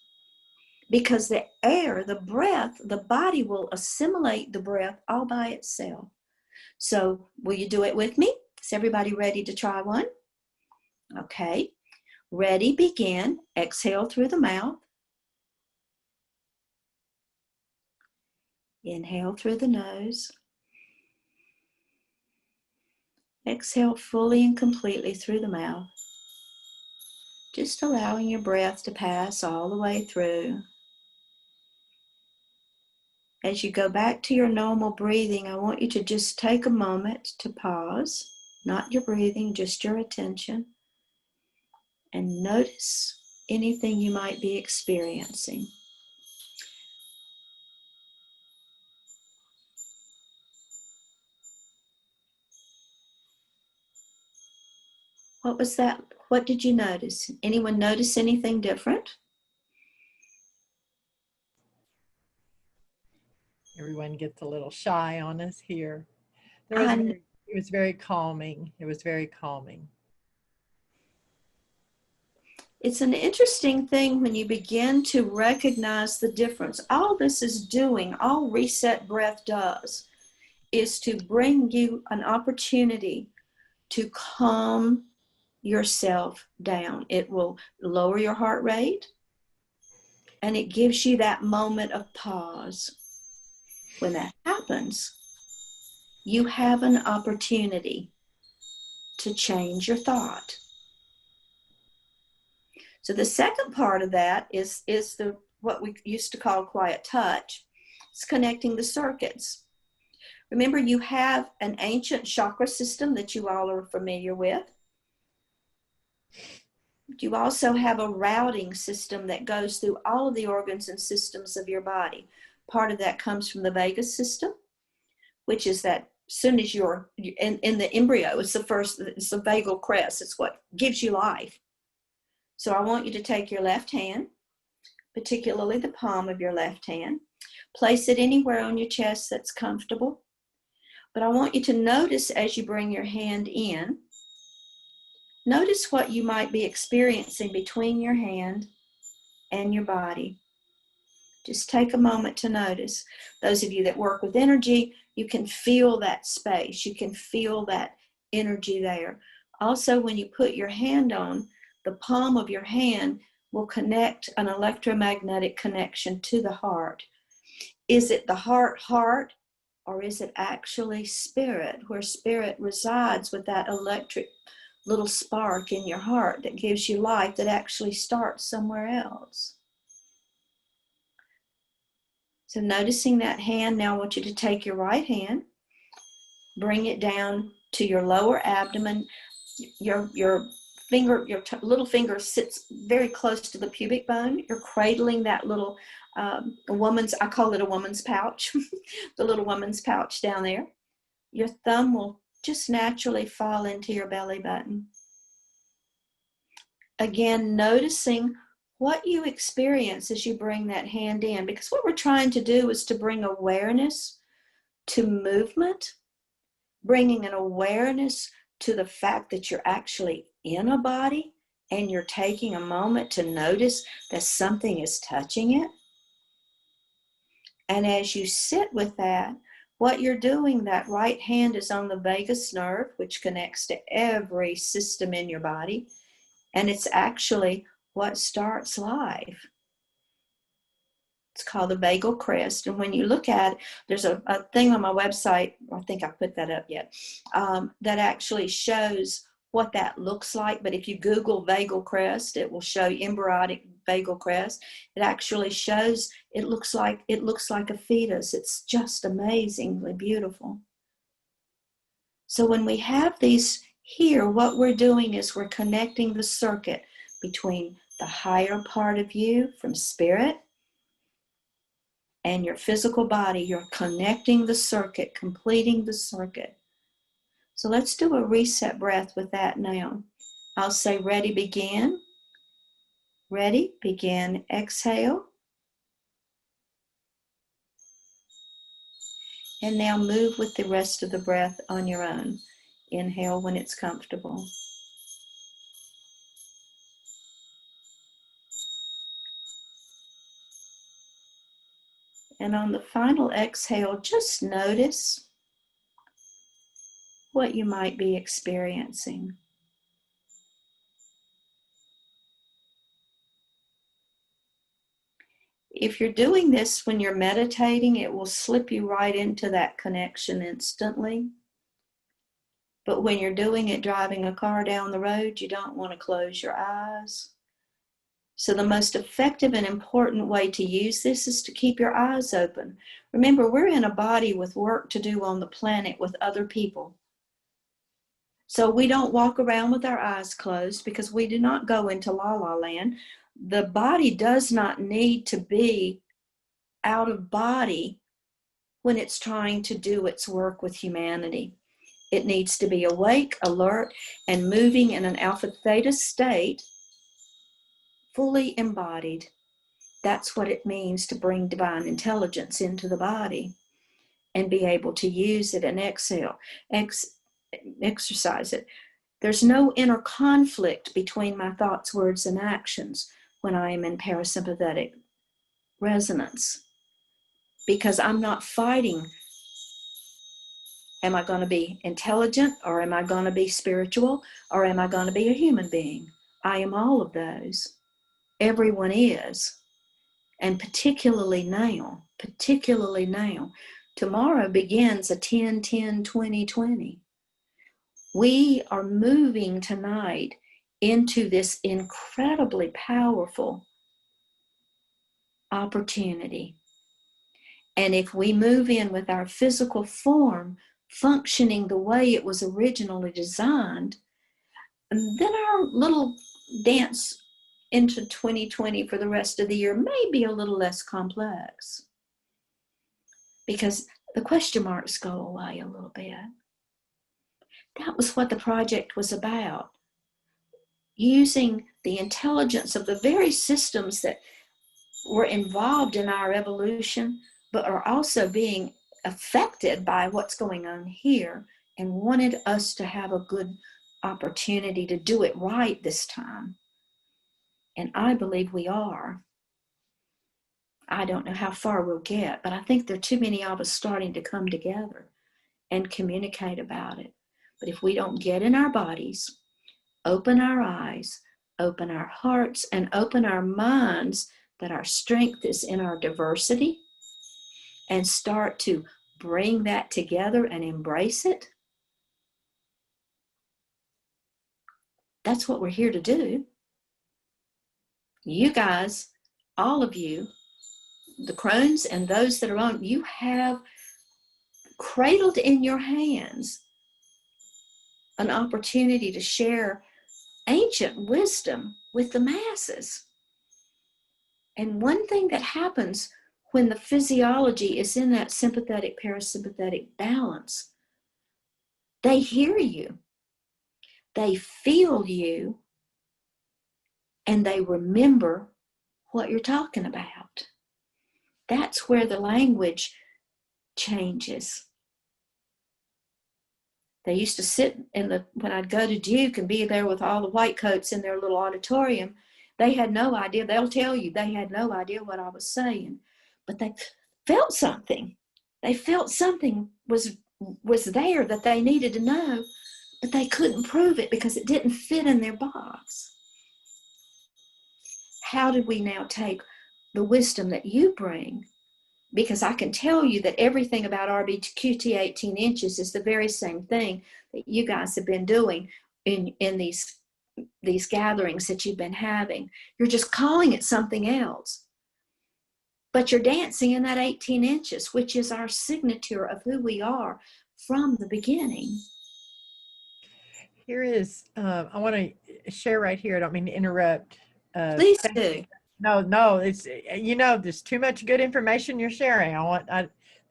because the air, the breath, the body will assimilate the breath all by itself. So will you do it with me? Is everybody ready to try one? Okay. Ready, begin. Exhale through the mouth. Inhale through the nose. Exhale fully and completely through the mouth. Just allowing your breath to pass all the way through. As you go back to your normal breathing, I want you to just take a moment to pause, not your breathing, just your attention, and notice anything you might be experiencing. What was that? What did you notice? Anyone notice anything different?
Everyone gets a little shy on us here. It was very calming. It was very calming.
It's an interesting thing when you begin to recognize the difference. All this is doing, all reset breath does, is to bring you an opportunity to calm yourself down. It will lower your heart rate, and it gives you that moment of pause. When that happens, you have an opportunity to change your thought. So the second part of that is what we used to call quiet touch. It's connecting the circuits. Remember, you have an ancient chakra system that you all are familiar with. You also have a routing system that goes through all of the organs and systems of your body. Part of that comes from the vagus system, which is that as soon as you're in the embryo, it's the vagal crest. It's what gives you life. So I want you to take your left hand, particularly the palm of your left hand, place it anywhere on your chest that's comfortable. But I want you to notice as you bring your hand in, notice what you might be experiencing between your hand and your body. Just take a moment to notice. Those of you that work with energy, you can feel that space. You can feel that energy there. Also, when you put your hand on, the palm of your hand will connect an electromagnetic connection to the heart. Is it the heart, or is it actually spirit, where spirit resides with that electric little spark in your heart that gives you life that actually starts somewhere else? So noticing that hand, now I want you to take your right hand, bring it down to your lower abdomen. Your little finger sits very close to the pubic bone. You're cradling that little I call it a woman's pouch, the little woman's pouch down there. Your thumb will just naturally fall into your belly button. Again, noticing what you experience as you bring that hand in, because what we're trying to do is to bring awareness to movement, bringing an awareness to the fact that you're actually in a body and you're taking a moment to notice that something is touching it. And as you sit with that, what you're doing, that right hand is on the vagus nerve, which connects to every system in your body. And it's actually what starts life. It's called the vagal crest. And when you look at it, there's a thing on my website, I think I put that up yet, that actually shows what that looks like. But if you Google vagal crest, it will show embryonic vagal crest. It actually shows, it looks like a fetus. It's just amazingly beautiful. So when we have these here, what we're doing is we're connecting the circuit between the higher part of you from spirit and your physical body. You're connecting the circuit, completing the circuit. So let's do a reset breath with that now. I'll say ready, begin. Ready, begin, exhale. And now move with the rest of the breath on your own. Inhale when it's comfortable. And on the final exhale, just notice what you might be experiencing. If you're doing this when you're meditating, it will slip you right into that connection instantly. But when you're doing it driving a car down the road, you don't want to close your eyes. So the most effective and important way to use this is to keep your eyes open. Remember, we're in a body with work to do on the planet with other people. So we don't walk around with our eyes closed because we do not go into la-la land. The body does not need to be out of body when it's trying to do its work with humanity. It needs to be awake, alert, and moving in an alpha theta state, fully embodied. That's what it means to bring divine intelligence into the body and be able to use it and exercise it. There's no inner conflict between my thoughts, words, and actions when I am in parasympathetic resonance, because I'm not fighting. Am I going to be intelligent, or am I going to be spiritual, or am I going to be a human being? I am all of those. Everyone is. And particularly now. Tomorrow begins a 10-10-20-20. We are moving tonight into this incredibly powerful opportunity. And if we move in with our physical form functioning the way it was originally designed, then our little dance into 2020 for the rest of the year may be a little less complex, because the question marks go away a little bit. That was what the project was about. Using the intelligence of the very systems that were involved in our evolution, but are also being affected by what's going on here, and wanted us to have a good opportunity to do it right this time. And I believe we are. I don't know how far we'll get, but I think there are too many of us starting to come together and communicate about it. But if we don't get in our bodies, open our eyes, open our hearts, and open our minds, that our strength is in our diversity, and start to bring that together and embrace it, that's what we're here to do. You guys, all of you, the Krones and those that are on, you have cradled in your hands an opportunity to share ancient wisdom with the masses. And one thing that happens when the physiology is in that sympathetic parasympathetic balance, they hear you, they feel you, and they remember what you're talking about. That's where the language changes. They used to sit when I'd go to Duke and be there with all the white coats in their little auditorium, they had no idea. They'll tell you they had no idea what I was saying, but felt something. They felt something was there that they needed to know, but they couldn't prove it because it didn't fit in their box. How did we now take the wisdom that you bring? Because I can tell you that everything about RBQT 18 inches is the very same thing that you guys have been doing in these gatherings that you've been having. You're just calling it something else. But you're dancing in that 18 inches, which is our signature of who we are from the beginning.
Here is, I want to share right here. I don't mean to interrupt.
Please do.
No, it's, there's too much good information you're sharing.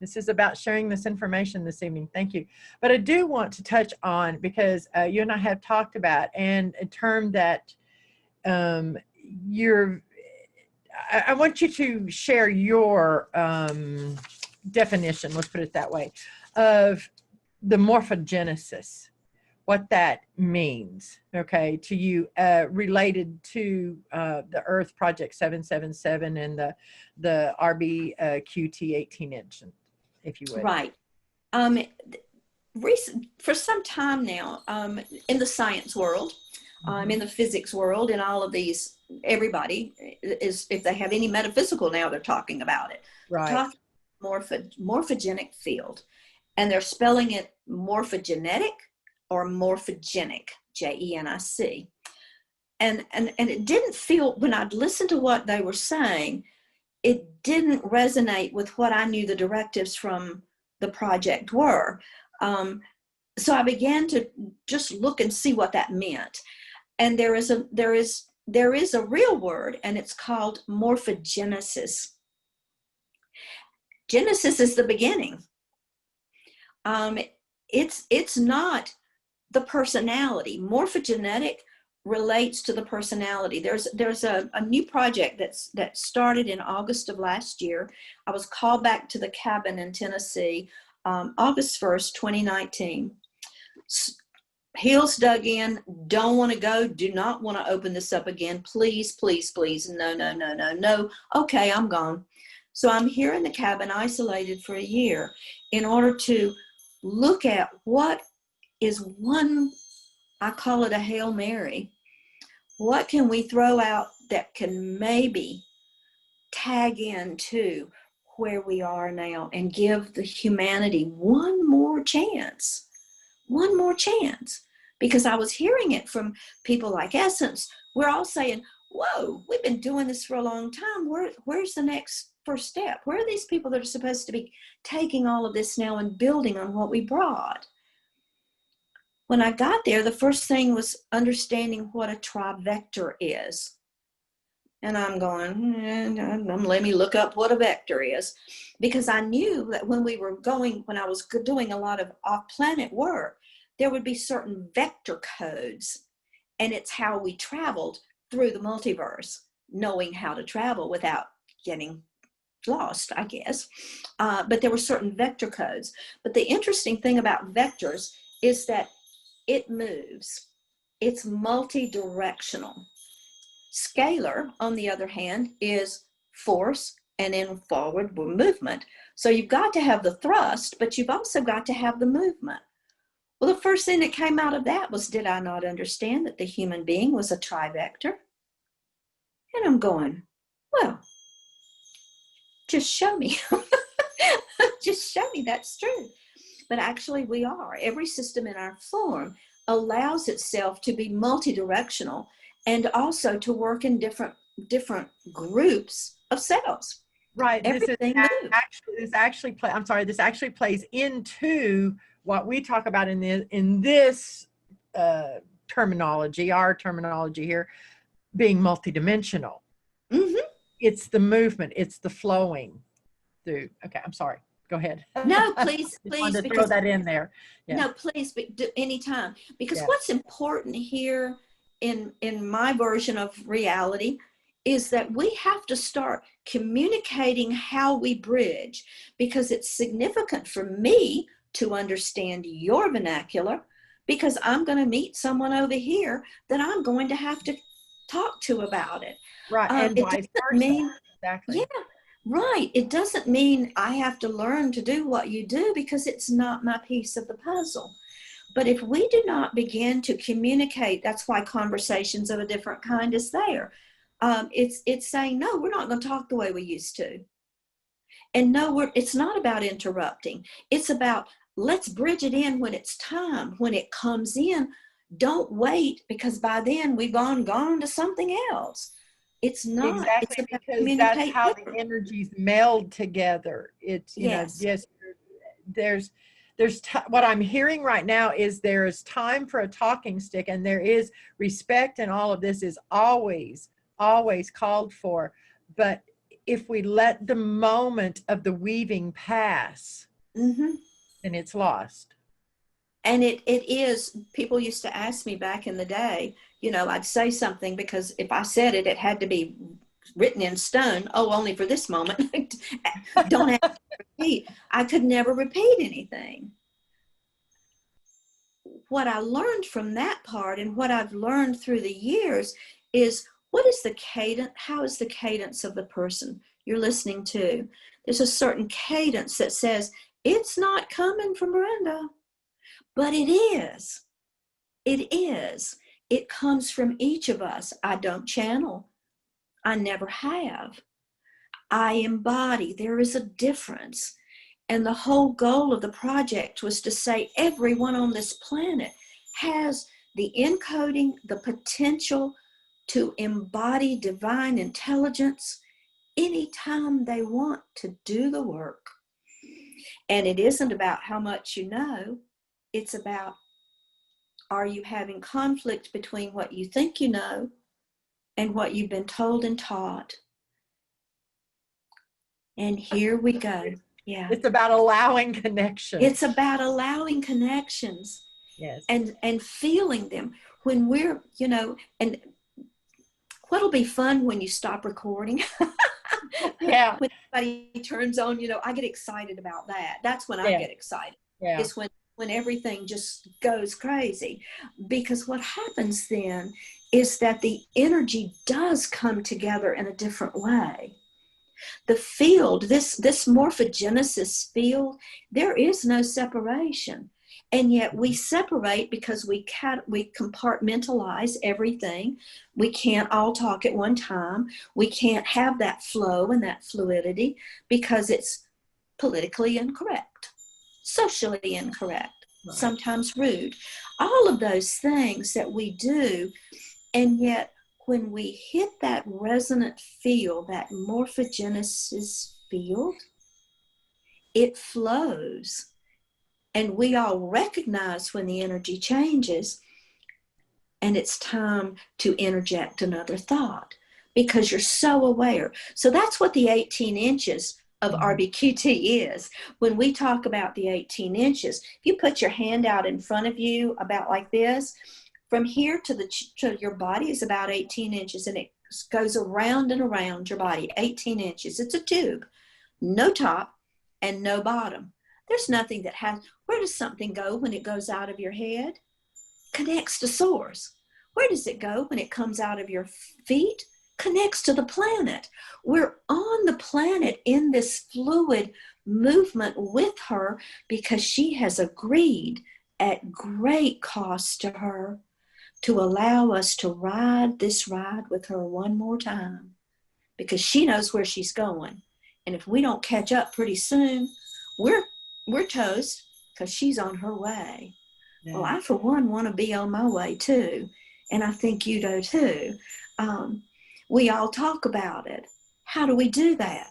This is about sharing this information this evening. Thank you. But I do want to touch on, because you and I have talked about, and a term that I want you to share your definition, let's put it that way, of the morphogenesis, what that means, okay, to you, related to the Earth Project 777 and the RBQT 18 inch, if you would.
Right. For some time now, in the science world, in the physics world, in all of these, everybody is, if they have any metaphysical now, they're talking about it.
Right.
Talking morphogenic field, and they're spelling it morphogenetic or morphogenic, Genic. And it didn't feel, when I'd listened to what they were saying, it didn't resonate with what I knew the directives from the project were. So I began to just look and see what that meant. And there is a real word, and it's called morphogenesis. Genesis is the beginning. It's not the personality. Morphogenetic relates to the personality. There's a new project that started in August of last year. I was called back to the cabin in Tennessee, August 1st, 2019. Heels dug in, don't want to go, do not want to open this up again. Please, please, please. No. Okay, I'm gone. So I'm here in the cabin, isolated for a year, in order to look at what is one, I call it a Hail Mary. What can we throw out that can maybe tag into where we are now and give the humanity one more chance? One more chance. Because I was hearing it from people like Essence. We're all saying, whoa, we've been doing this for a long time. Where's the next first step? Where are these people that are supposed to be taking all of this now and building on what we brought? When I got there, the first thing was understanding what a trivector is. And I'm going, let me look up what a vector is. Because I knew that when I was doing a lot of off-planet work, there would be certain vector codes. And it's how we traveled through the multiverse, knowing how to travel without getting lost, I guess. But there were certain vector codes. But the interesting thing about vectors is that it moves. It's multi-directional. Scalar, on the other hand, is force and in forward movement. So you've got to have the thrust, but you've also got to have the movement. Well, the first thing that came out of that was, did I not understand that the human being was a trivector? And I'm going, well, just show me. Just show me that's true. But actually we are. Every system in our form allows itself to be multidirectional and also to work in different groups of cells.
Right.
Everything
This actually plays into what we talk about in this terminology, our terminology here, being multidimensional. Mm-hmm. It's the movement. It's the flowing through. Okay, I'm sorry. Go ahead.
No, please.
To throw that in there. Yeah.
No, please, anytime. Because
Yeah.
What's important here in my version of reality is that we have to start communicating how we bridge, because it's significant for me to understand your vernacular, because I'm going to meet someone over here that I'm going to have to talk to about it.
Right. And
it
vice
doesn't
versa.
mean,
Exactly.
yeah, Right. It doesn't mean I have to learn to do what you do, because it's not my piece of the puzzle. But if we do not begin to communicate, that's why conversations of a different kind is there. It's saying, no, we're not going to talk the way we used to. And no, it's not about interrupting. It's about, let's bridge it in when it's time. When it comes in, don't wait, because by then we've gone to something else. It's not.
Exactly,
It's about
because that's how the energies meld together. It's, you know, just what I'm hearing right now is there is time for a talking stick, and there is respect, and all of this is always called for. But if we let the moment of the weaving pass, then it's lost.
And it is, people used to ask me back in the day, you know, I'd say something, because if I said it, it had to be written in stone. Oh, only for this moment. Don't have to repeat. I could never repeat anything. What I learned from that part, and what I've learned through the years, is what is the cadence? How is the cadence of the person you're listening to? There's a certain cadence that says, it's not coming from Brenda. But it is. It is. It comes from each of us. I don't channel. I never have. I embody. There is a difference. And the whole goal of the project was to say everyone on this planet has the encoding, the potential to embody divine intelligence anytime they want to do the work. And it isn't about how much you know. It's about, are you having conflict between what you think you know and what you've been told and taught? And here we go. Yeah.
It's about allowing connection.
It's about allowing connections.
Yes.
And feeling them when we're, you know, and what'll be fun when you stop recording.
Yeah.
When somebody turns on, you know, I get excited about that. That's when I get excited.
Yeah.
It's when everything just goes crazy, because what happens then is that the energy does come together in a different way. The field, this morphogenesis field, there is no separation. And yet we separate because we compartmentalize everything. We can't all talk at one time. We can't have that flow and that fluidity because it's politically incorrect, socially incorrect, right, sometimes rude. All of those things that we do, and yet when we hit that resonant field, that morphogenesis field, it flows. And we all recognize when the energy changes and it's time to interject another thought because you're so aware. So that's what the 18 inches of RBQT is. When we talk about the 18 inches, if you put your hand out in front of you about like this, from here to your body is about 18 inches, and it goes around and around your body, 18 inches. It's a tube, no top and no bottom. There's nothing that has, where does something go when it goes out of your head? Connects to source. Where does it go when it comes out of your feet? Connects to the planet. We're on the planet in this fluid movement with her because she has agreed at great cost to her to allow us to ride this ride with her one more time, because she knows where she's going. And if we don't catch up pretty soon, we're toast because she's on her way. Yeah. Well, I, for one, want to be on my way too. And I think you do too. We all talk about it. How do we do that?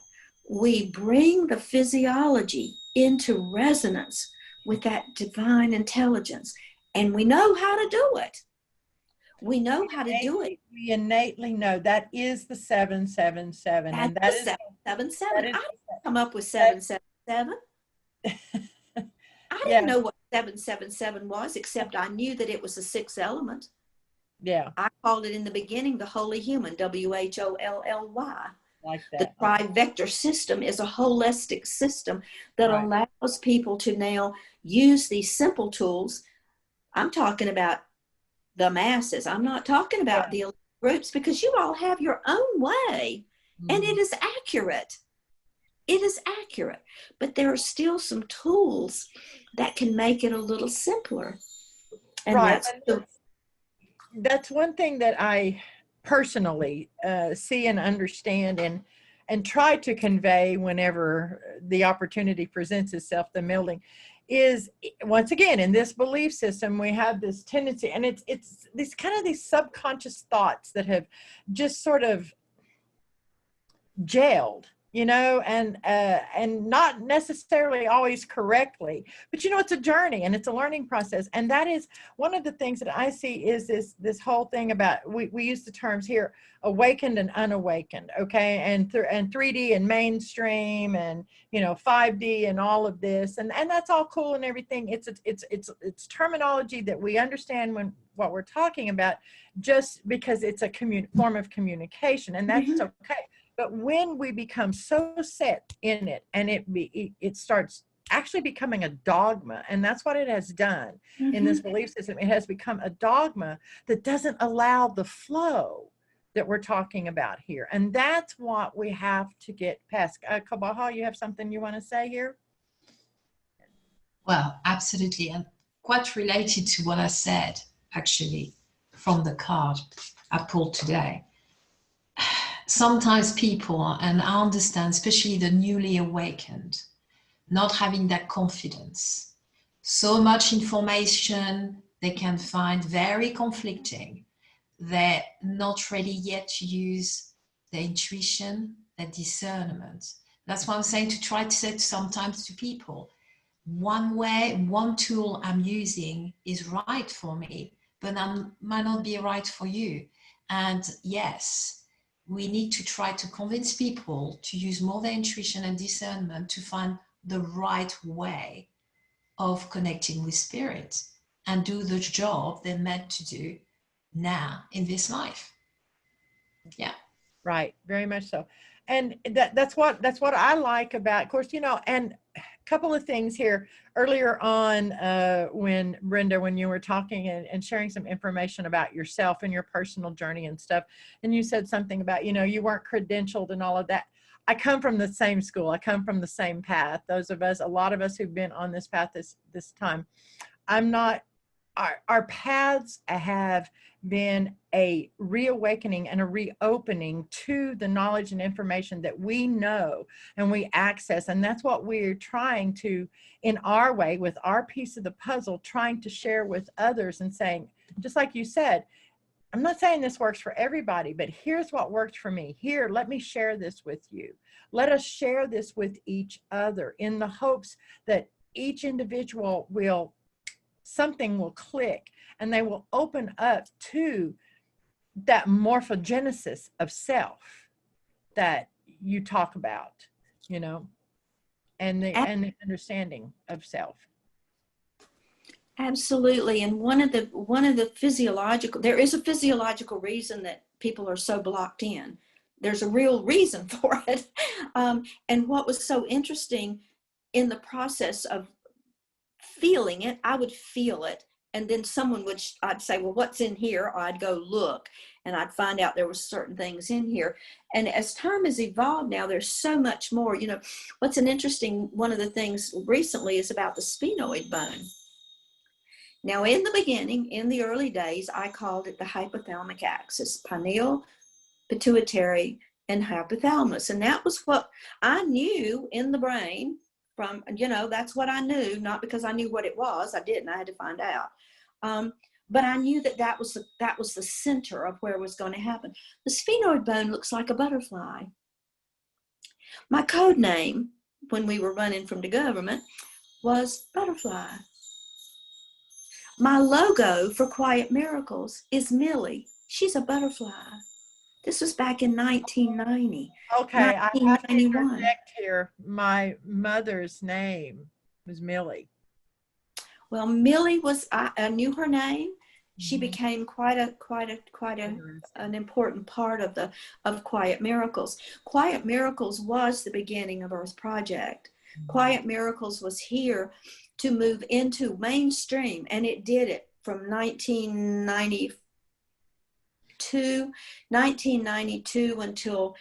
We bring the physiology into resonance with that divine intelligence. And we know how to do it. We know how to do it.
We innately know. That is the 777.
That's
and that
the
is
777. I didn't come up with 777. I didn't know what 777 was, except I knew that it was a sixth element.
Yeah.
I called it in the beginning the Holy Human, WHOLLY.
Like that.
The tri-vector system is a holistic system that allows people to now use these simple tools. I'm talking about the masses. I'm not talking about the elite groups, because you all have your own way and it is accurate. it is accurate, but there are still some tools that can make it a little simpler. And
Right.
that's
That's one thing that I personally see and understand and try to convey whenever the opportunity presents itself, the melding is, once again, in this belief system, we have this tendency, and it's these kind of these subconscious thoughts that have just sort of gelled, you know, and not necessarily always correctly, but you know, it's a journey and it's a learning process. And that is one of the things that I see is this whole thing about, we use the terms here, awakened and unawakened, okay, and 3D and mainstream, and you know, 5D and all of this, and that's all cool and everything. It's terminology that we understand when what we're talking about, just because it's a form of communication, and that's okay. But when we become so set in it, and it starts actually becoming a dogma, and that's what it has done in this belief system. It has become a dogma that doesn't allow the flow that we're talking about here. And that's what we have to get past. Kabaha, you have something you want to say here?
Well, absolutely. And quite related to what I said, actually, from the card I pulled today. Sometimes people, and I understand, especially the newly awakened, not having that confidence. So much information they can find very conflicting. They're not ready yet to use their intuition, their discernment. That's why I'm saying to try to say sometimes to people, one way, one tool I'm using is right for me, but might not be right for you. And yes, we need to try to convince people to use more their intuition and discernment to find the right way of connecting with spirit and do the job they're meant to do now in this life. Yeah.
Right, very much so. And that's what I like about, of course, you know, and a couple of things here earlier on, when Brenda, when you were talking and sharing some information about yourself and your personal journey and stuff, and you said something about, you know, you weren't credentialed and all of that. I come from the same school. I come from the same path. Those of us, a lot of us who've been on this path this time, I'm not, our paths have been a reawakening and a reopening to the knowledge and information that we know and we access. And that's what we're trying to, in our way, with our piece of the puzzle, trying to share with others and saying, just like you said, I'm not saying this works for everybody, but here's what worked for me. Here, let me share this with you. Let us share this with each other in the hopes that each individual something will click and they will open up to that morphogenesis of self that you talk about, you know, and the understanding of self.
Absolutely. And one of the physiological, there is a physiological reason that people are so blocked in. There's a real reason for it. And what was so interesting in the process of feeling it, I would feel it, and then I'd say, well, what's in here? Or I'd go look, and I'd find out there were certain things in here. And as time has evolved now, there's so much more. You know, what's one of the things recently is about the sphenoid bone. Now, in the beginning, in the early days, I called it the hypothalamic axis, pineal, pituitary, and hypothalamus. And that was what I knew in the brain. From, you know, that's what I knew, not because I knew what it was. I didn't. I had to find out. But I knew that was the center of where it was going to happen. The sphenoid bone looks like a butterfly. My code name, when we were running from the government, was Butterfly. My logo for Quiet Miracles is Millie. She's a butterfly. This was back in 1990.
Okay,
1991.
I interject here. My mother's name was Millie.
Well, Millie was, I knew her name. She became quite an important part of Quiet Miracles. Quiet Miracles was the beginning of Earth Project. Quiet Miracles was here to move into mainstream, and it did it from 1992 until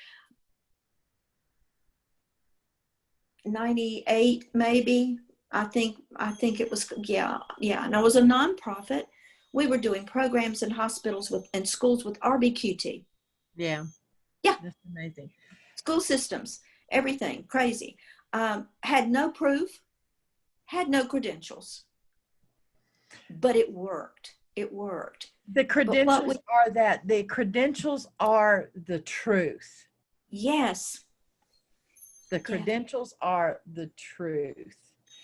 98 maybe. I think it was, yeah. And I was a nonprofit. We were doing programs in hospitals and schools with RBQT.
Yeah.
Yeah.
That's amazing.
School systems, everything, crazy. Had no proof, had no credentials, but it worked. It worked.
The credentials the credentials are the truth.
Yes.
The credentials are the truth.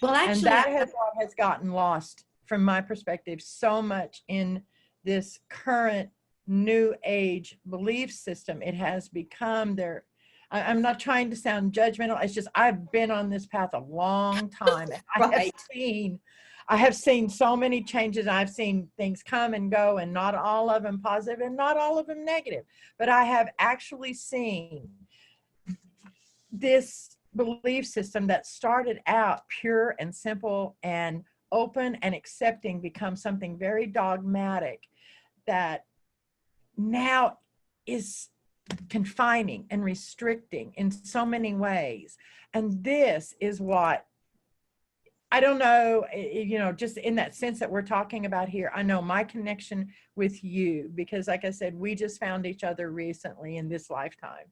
Well, actually,
and that has gotten lost from my perspective so much in this current new age belief system. It has become I'm not trying to sound judgmental. It's just, I've been on this path a long time. And
right.
I have seen so many changes. I've seen things come and go, and not all of them positive and not all of them negative. But I have actually seen this belief system that started out pure and simple and open and accepting become something very dogmatic that now is confining and restricting in so many ways. And this is what, I don't know, just in that sense that we're talking about here, I know my connection with you, because like I said, we just found each other recently in this lifetime.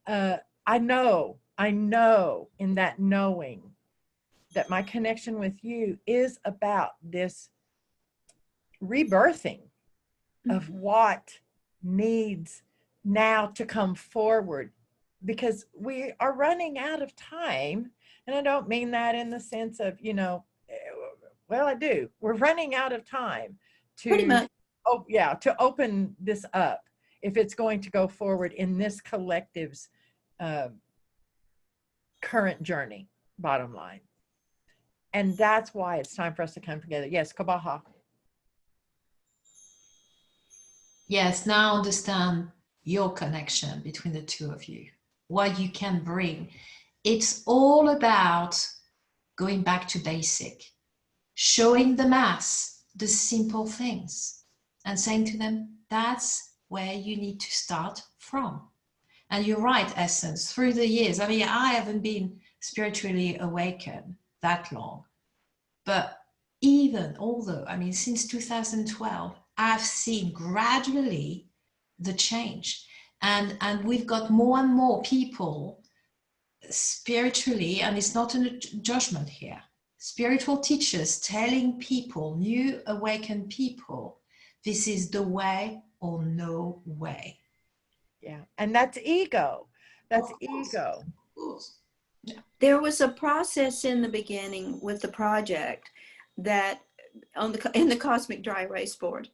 I know in that knowing that my connection with you is about this rebirthing of what needs now to come forward, because we are running out of time. And I don't mean that in the sense of, well, I do. We're running out of time to,
pretty much.
To open this up if it's going to go forward in this collective's current journey, bottom line. And that's why it's time for us to come together. Yes, Kabaha.
Yes, now I understand your connection between the two of you, what you can bring. It's all about going back to basic, showing the mass the simple things and saying to them, that's where you need to start from. And you're right, Essence, through the years, I haven't been spiritually awakened that long, but although, since 2012, I've seen gradually the change, and we've got more and more people spiritually, and it's not a judgment here, spiritual teachers telling people, new awakened people, this is the way or no way.
Yeah, and that's ego. That's ego.
Yeah. There was a process in the beginning with the project that in the Cosmic Dry Erase Board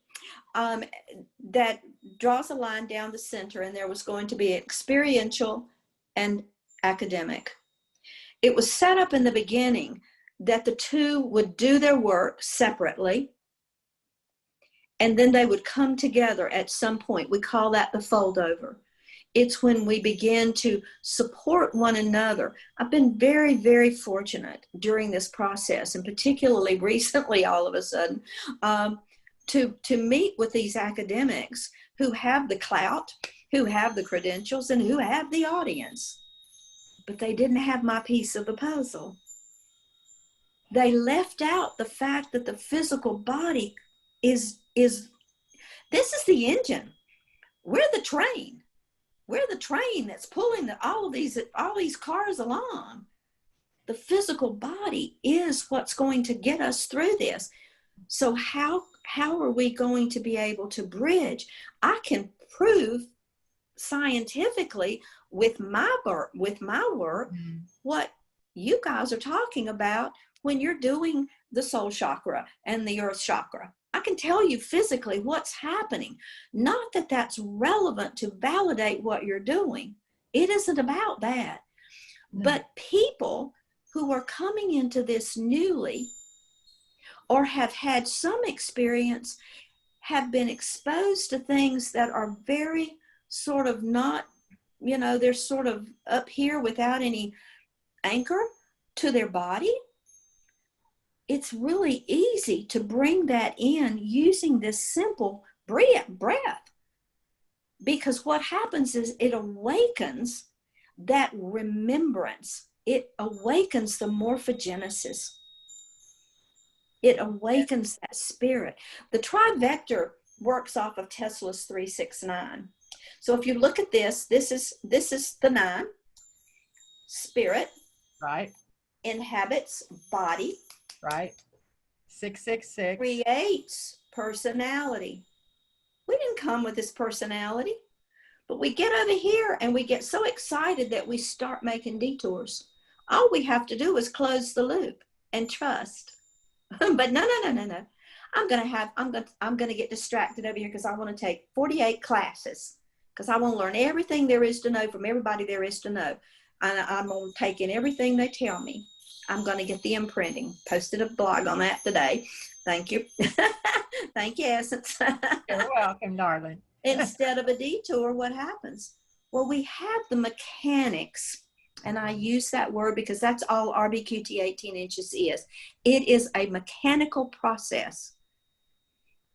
that draws a line down the center, and there was going to be experiential and academic. It was set up in the beginning that the two would do their work separately, and then they would come together at some point. We call that the fold over. It's when we begin to support one another. I've been very, very fortunate during this process, and particularly recently, all of a sudden, to meet with these academics who have the clout, who have the credentials, and who have the audience. But they didn't have my piece of the puzzle. They left out the fact that the physical body is this is the engine. We're the train. We're the train that's pulling all these cars along. The physical body is what's going to get us through this. So how are we going to be able to bridge? I can prove scientifically with my work what you guys are talking about when you're doing the soul chakra and the earth chakra. I can tell you physically what's happening. Not that that's relevant to validate what you're doing. It isn't about that. No. But people who are coming into this newly or have had some experience have been exposed to things that are very sort of not, they're sort of up here without any anchor to their body. It's really easy to bring that in using this simple breath. Because what happens is it awakens that remembrance it awakens the morphogenesis. It awakens that spirit. The trivector works off of Tesla's 369. So if you look at this is the 9. Spirit.
Right.
Inhabits body.
Right. 666.
Creates personality. We didn't come with this personality, but we get over here and we get so excited that we start making detours. All we have to do is close the loop and trust. But no. I'm gonna get distracted over here because I want to take 48 classes because I want to learn everything there is to know from everybody there is to know. And I'm gonna take in everything they tell me. I'm gonna get the imprinting. Posted a blog on that today. Thank you. Thank you, Essence.
You're welcome, darling.
Instead of a detour, what happens? Well, we have the mechanics. And I use that word because that's all RBQT 18 inches is. It is a mechanical process.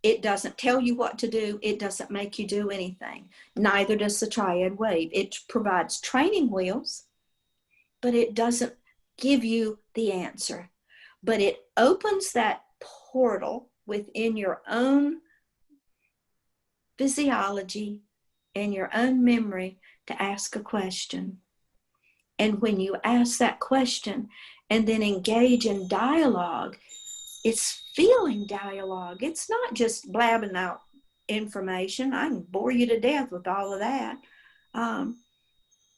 It doesn't tell you what to do. It doesn't make you do anything. Neither does the triad wave. It provides training wheels, but it doesn't give you the answer. But it opens that portal within your own physiology and your own memory to ask a question. And when you ask that question and then engage in dialogue, it's feeling dialogue. It's not just blabbing out information. I can bore you to death with all of that.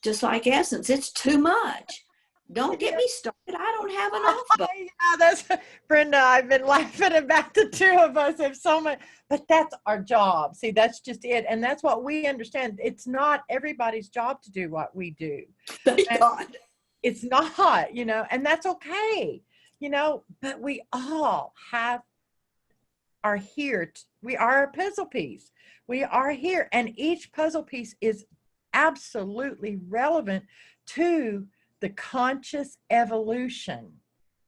Just like Essence, it's too much. Don't get me started. I don't have enough.
Yeah, that's Brenda. I've been laughing about the two of us have so much, but that's our job. See, that's just it, and that's what we understand. It's not everybody's job to do what we do.
Thank God.
It's not, you know, and that's okay, you know. But we all are here. We are a puzzle piece. We are here, and each puzzle piece is absolutely relevant to the conscious evolution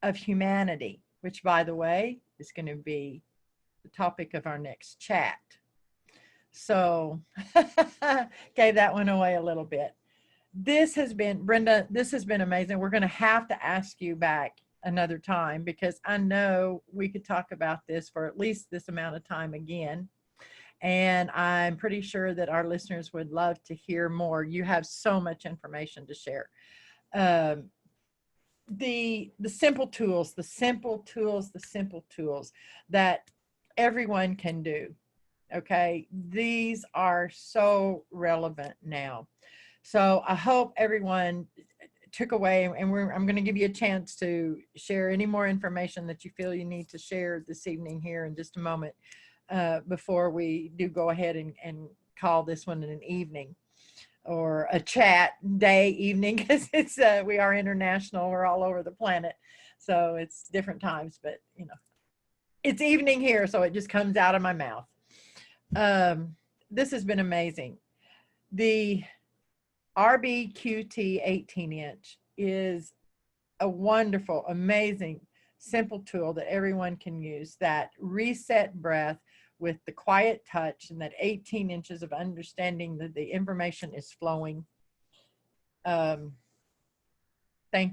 of humanity, which, by the way, is going to be the topic of our next chat. So gave that one away a little bit. This has been, Brenda, this has been amazing. We're going to have to ask you back another time because I know we could talk about this for at least this amount of time again. And I'm pretty sure that our listeners would love to hear more. You have so much information to share. The simple tools that everyone can do. Okay. These are so relevant now. So I hope everyone took away, and I'm going to give you a chance to share any more information that you feel you need to share this evening here in just a moment, before we do go ahead and call this one an evening. Or a chat day, evening, because it's we are international. We're all over the planet, so it's different times. But you know, it's evening here, so it just comes out of my mouth. This has been amazing. The RBQT 18-inch is a wonderful, amazing, simple tool that everyone can use. That reset breath with the quiet touch and that 18 inches of understanding that the information is flowing. Thank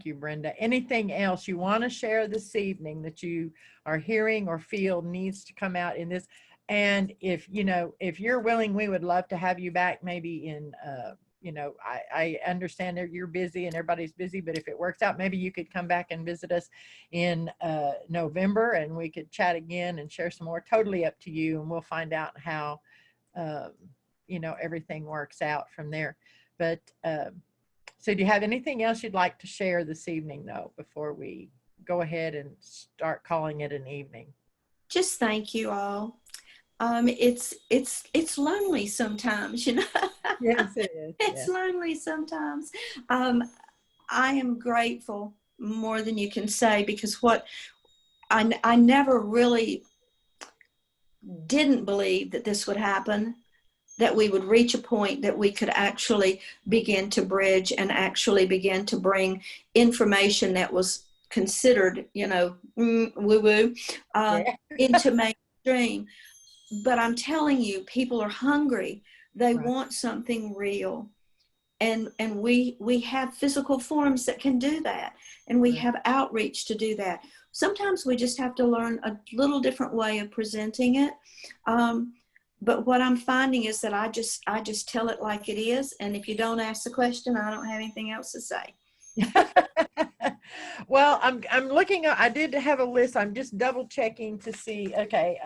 you, Brenda. Anything else you want to share this evening that you are hearing or feel needs to come out in this? And if, you know, if you're willing, we would love to have you back maybe in, you know, I understand that you're busy and everybody's busy, but if it works out, maybe you could come back and visit us in November and we could chat again and share some more. Totally up to you, and we'll find out how, you know, everything works out from there. But so do you have anything else you'd like to share this evening, though, before we go ahead and start calling it an evening?
Just thank you all. It's lonely sometimes, you know.
Yes, it is.
It's lonely sometimes. I am grateful more than you can say, because what I never really didn't believe that this would happen, that we would reach a point that we could actually begin to bridge and actually begin to bring information that was considered, you know, woo-woo, into mainstream. But I'm telling you, people are hungry. They want something real. and we have physical forms that can do that, and we have outreach to do that. Sometimes we just have to learn a little different way of presenting it. But what I'm finding is that I just tell it like it is, and if you don't ask the question, I don't have anything else to say.
Well, I'm looking. I did have a list. I'm just double checking to see. Okay,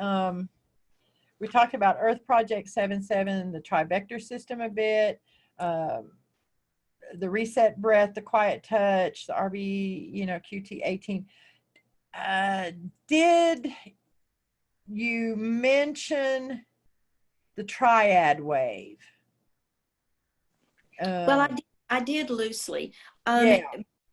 we talked about Earth Project 77, the trivector system a bit, the reset breath, the quiet touch, the RB, QT 18. Did you mention the triad wave?
Well, I did loosely.
Yeah.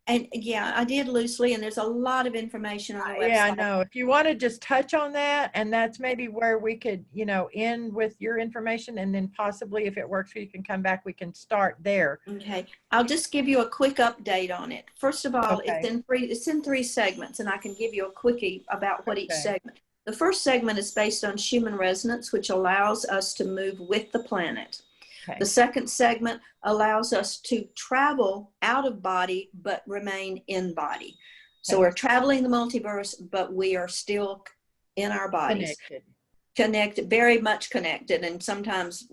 And yeah, I did loosely, and there's a lot of information on the website.
Yeah, I know. If you want to just touch on that, and that's maybe where we could, end with your information, and then possibly if it works, you can come back, we can start there.
Okay. I'll just give you a quick update on it. First of all,
Okay.
it's in three segments, and I can give you a quickie about what each segment. The first segment is based on Schumann resonance, which allows us to move with the planet. Okay. The second segment allows us to travel out of body but remain in body. So we're traveling the multiverse, but we are still in our bodies. Connected, very much connected, and sometimes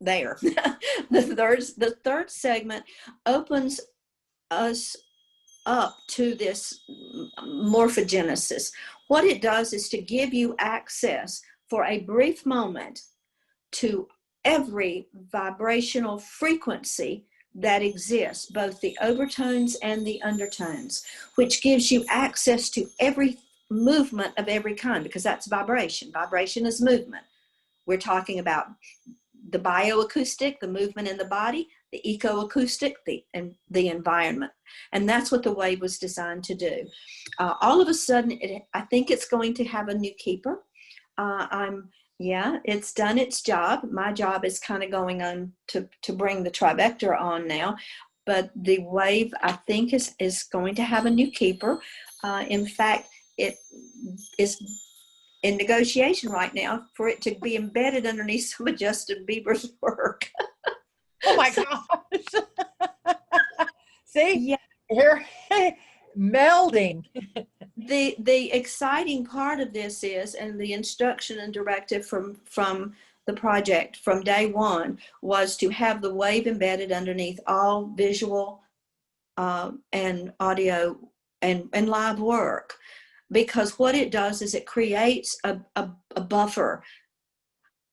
there. The third segment opens us up to this morphogenesis. What it does is to give you access for a brief moment to every vibrational frequency that exists, both the overtones and the undertones, which gives you access to every movement of every kind, because that's vibration. Vibration is movement. We're talking about the bioacoustic, the movement in the body, the ecoacoustic, the environment. And that's what the wave was designed to do. All of a sudden, I think it's going to have a new keeper. Yeah, it's done its job. My job is kind of going on to bring the trivector on now. But the wave, I think, is going to have a new keeper. In fact, it is in negotiation right now for it to be embedded underneath some of Justin Bieber's work.
Oh my gosh. See?
Yeah.
Here, melding.
The exciting part of this is, and the instruction and directive from the project from day one was to have the wave embedded underneath all visual and audio and live work, because what it does is it creates a buffer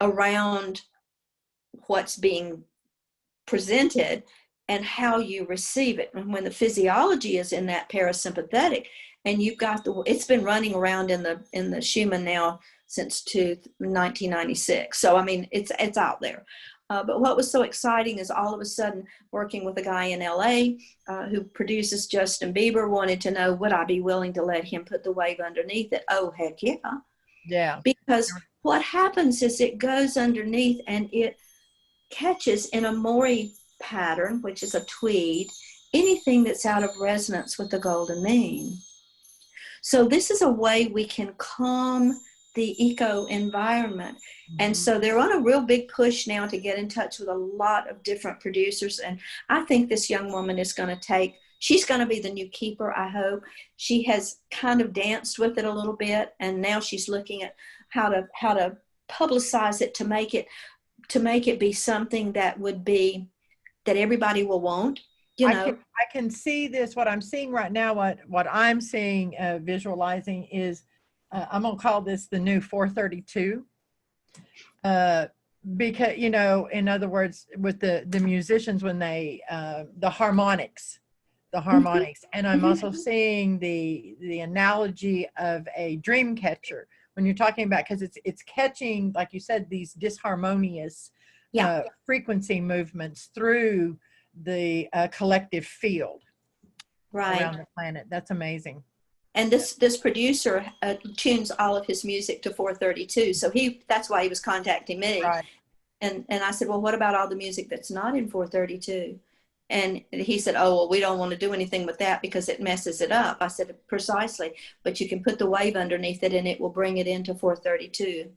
around what's being presented and how you receive it. And when the physiology is in that parasympathetic, and you've got it's been running around in the Schumann now since 1996. So I mean, it's out there. But what was so exciting is all of a sudden, working with a guy in LA who produces Justin Bieber, wanted to know, would I be willing to let him put the wave underneath it? Oh, heck yeah.
Yeah.
Because what happens is it goes underneath and it catches in a Mori pattern, which is a tweed, anything that's out of resonance with the golden mean. So this is a way we can calm the eco environment. And so they're on a real big push now to get in touch with a lot of different producers. And I think this young woman is going to she's going to be the new keeper, I hope. She has kind of danced with it a little bit, and now she's looking at how to publicize it to make it be something that everybody will want.
I can see this. What I'm seeing right now, what I'm seeing, visualizing is, I'm going to call this the new 432. Because, in other words, with the musicians, when they, the harmonics. And I'm also seeing the analogy of a dream catcher when you're talking about, because it's catching, like you said, these disharmonious frequency movements through the collective field around the planet. That's amazing.
And this producer tunes all of his music to 432. So that's why he was contacting me.
Right.
And I said, well, what about all the music that's not in 432? And he said, oh, well, we don't want to do anything with that because it messes it up. I said, precisely. But you can put the wave underneath it and it will bring it into 432.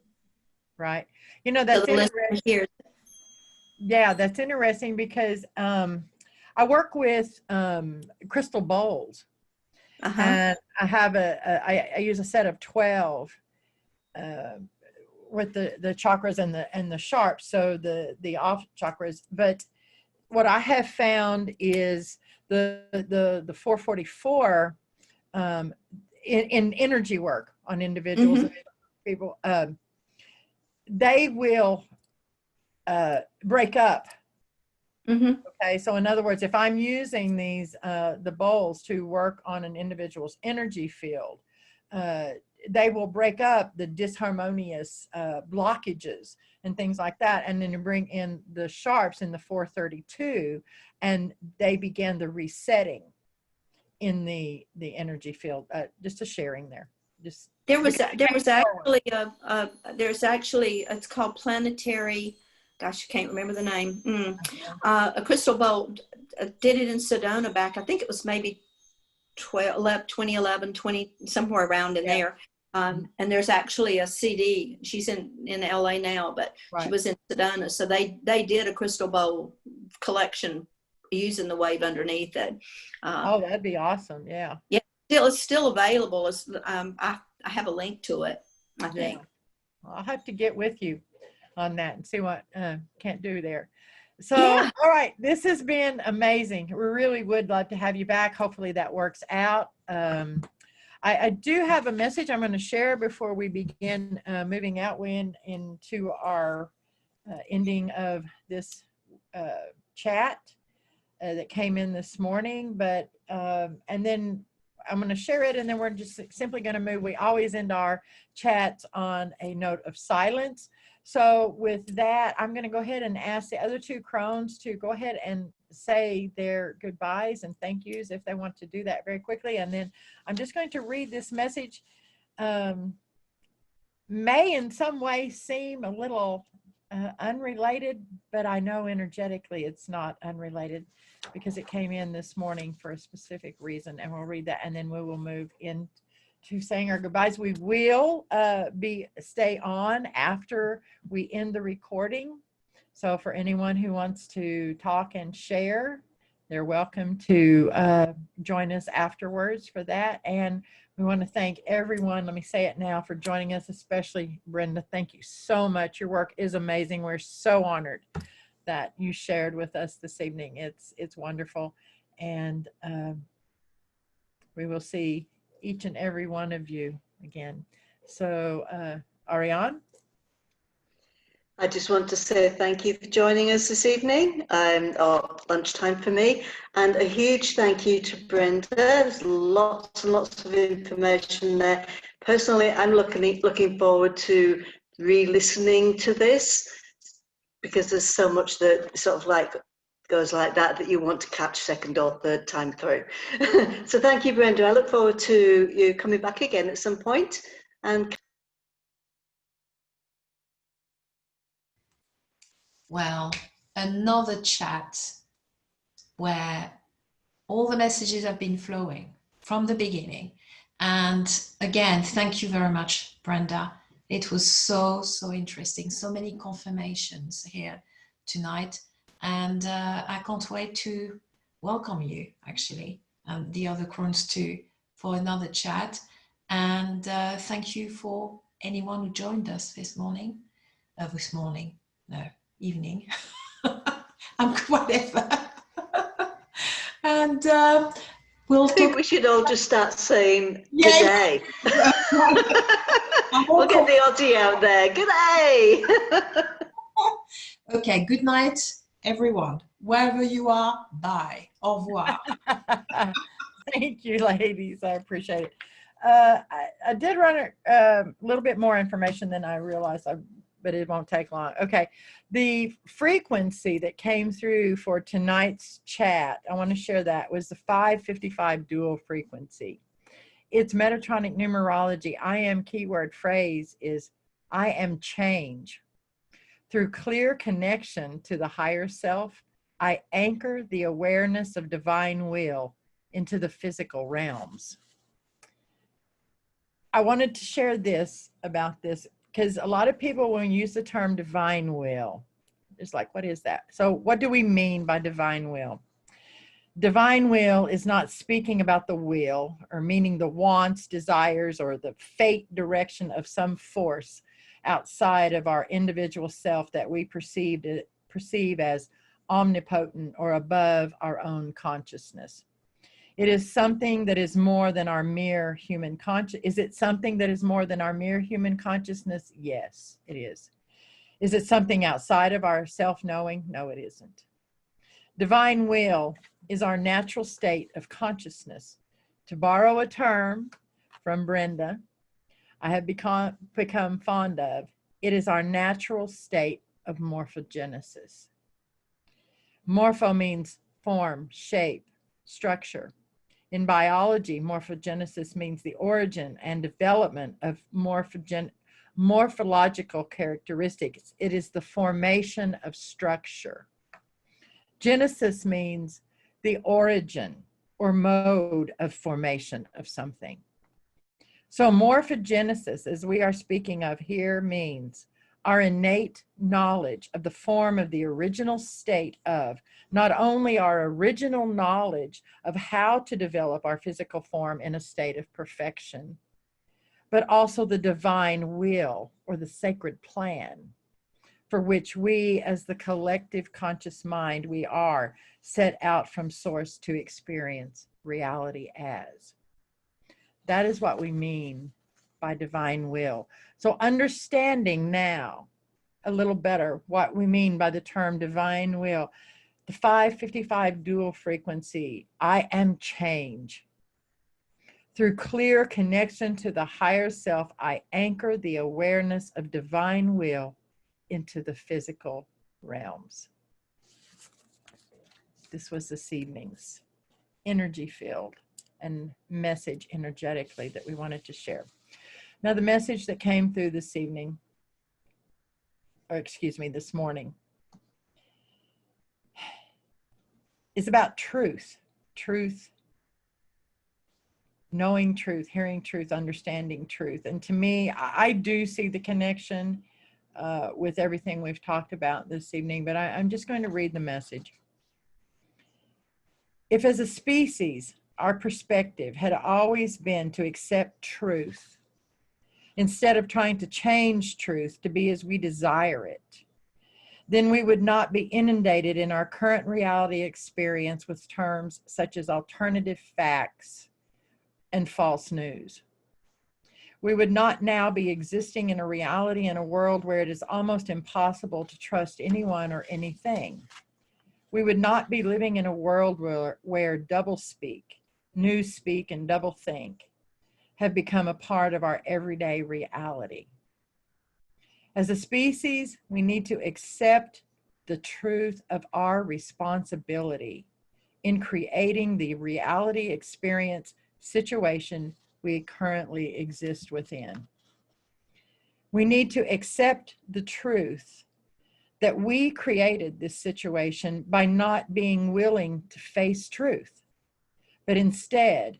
Right. That's
so
interesting. Yeah, that's interesting because I work with crystal bowls, and I have I use a set of 12 with the chakras and the sharps, so the off chakras. But what I have found is the 444 in energy work on individuals and people, they will break up. Okay, so in other words, if I'm using these the bowls to work on an individual's energy field, they will break up the disharmonious blockages and things like that, and then you bring in the sharps in the 432, and they begin the resetting in the energy field. Just a sharing there. Just
there's actually it's called planetary. Gosh, I can't remember the name. A crystal bowl did it in Sedona back. I think it was maybe 2011, somewhere around in there. And there's actually a CD. She's in LA now, but she was in Sedona. So they did a crystal bowl collection using the wave underneath it.
Oh, that'd be awesome. Yeah.
Yeah. It's still available. It's, I have a link to it, I think.
Well, I'll have to get with you on that and see what can't do there. So, all right, this has been amazing. We really would love to have you back. Hopefully that works out. I do have a message I'm going to share before we begin moving out into our ending of this chat that came in this morning. But and then I'm going to share it, and then we're just simply going to move. We always end our chats on a note of silence. So with that, I'm going to go ahead and ask the other two Krones to go ahead and say their goodbyes and thank yous if they want to do that very quickly. And then I'm just going to read this message. May in some way seem a little unrelated, but I know energetically it's not unrelated because it came in this morning for a specific reason, and we'll read that, and then we will move into saying our goodbyes. We will stay on after we end the recording. So for anyone who wants to talk and share, they're welcome to join us afterwards for that. And we want to thank everyone, let me say it now, for joining us, especially Brenda. Thank you so much. Your work is amazing. We're so honored that you shared with us this evening. It's wonderful. And we will see each and every one of you again. So Ariane?
I just want to say thank you for joining us this evening, or lunchtime for me, and a huge thank you to Brenda. There's lots and lots of information there. Personally, I'm looking forward to re-listening to this, because there's so much that sort of like goes like that you want to catch second or third time through. So thank you, Brenda. I look forward to you coming back again at some point. And
well, another chat where all the messages have been flowing from the beginning. And again, thank you very much, Brenda. It was so interesting. So many confirmations here tonight. And I can't wait to welcome you, actually, and the other Krones too, for another chat. And thank you for anyone who joined us this morning. Evening. I'm whatever. And we'll
I think we should all just start saying good day. We'll get the Aussie out there. Good day.
Okay, good night, everyone. Wherever you are, bye. Au revoir.
Thank you, ladies. I appreciate it. I did run a little bit more information than I realized, but it won't take long. Okay, the frequency that came through for tonight's chat, I want to share that, was the 555 dual frequency. It's Metatronic numerology. I am keyword phrase is I am change. Through clear connection to the higher self, I anchor the awareness of divine will into the physical realms. I wanted to share this about this because a lot of people, when we use the term divine will, it's like, what is that? So what do we mean by divine will? Divine will is not speaking about the will or meaning the wants, desires, or the fate direction of some force outside of our individual self that we perceive as omnipotent or above our own consciousness. It is something that is more than our mere human consciousness. Is it something that is more than our mere human consciousness? Yes, it is. Is it something outside of our self-knowing? No, it isn't. Divine will is our natural state of consciousness. To borrow a term from Brenda, I have become fond of, it is our natural state of morphogenesis. Morpho means form, shape, structure. In biology, morphogenesis means the origin and development of morphological characteristics. It is the formation of structure. Genesis means the origin or mode of formation of something. So morphogenesis, as we are speaking of here, means our innate knowledge of the form of the original state of, not only our original knowledge of how to develop our physical form in a state of perfection, but also the divine will or the sacred plan for which we, as the collective conscious mind, we are set out from source to experience reality as. That is what we mean by divine will. So understanding now a little better what we mean by the term divine will, the 555 dual frequency, I am change. Through clear connection to the higher self, I anchor the awareness of divine will into the physical realms. This was this evening's energy field and message energetically that we wanted to share. Now, the message that came through this evening, or excuse me, this morning, is about truth. Truth, knowing truth, hearing truth, understanding truth. And to me, I do see the connection with everything we've talked about this evening, but I'm just going to read the message. If as a species, our perspective had always been to accept truth, instead of trying to change truth to be as we desire it, then we would not be inundated in our current reality experience with terms such as alternative facts and false news. We would not now be existing in a reality in a world where it is almost impossible to trust anyone or anything. We would not be living in a world where doublespeak, newspeak, and doublethink have become a part of our everyday reality. As a species, we need to accept the truth of our responsibility in creating the reality experience situation we currently exist within. We need to accept the truth that we created this situation by not being willing to face truth, but instead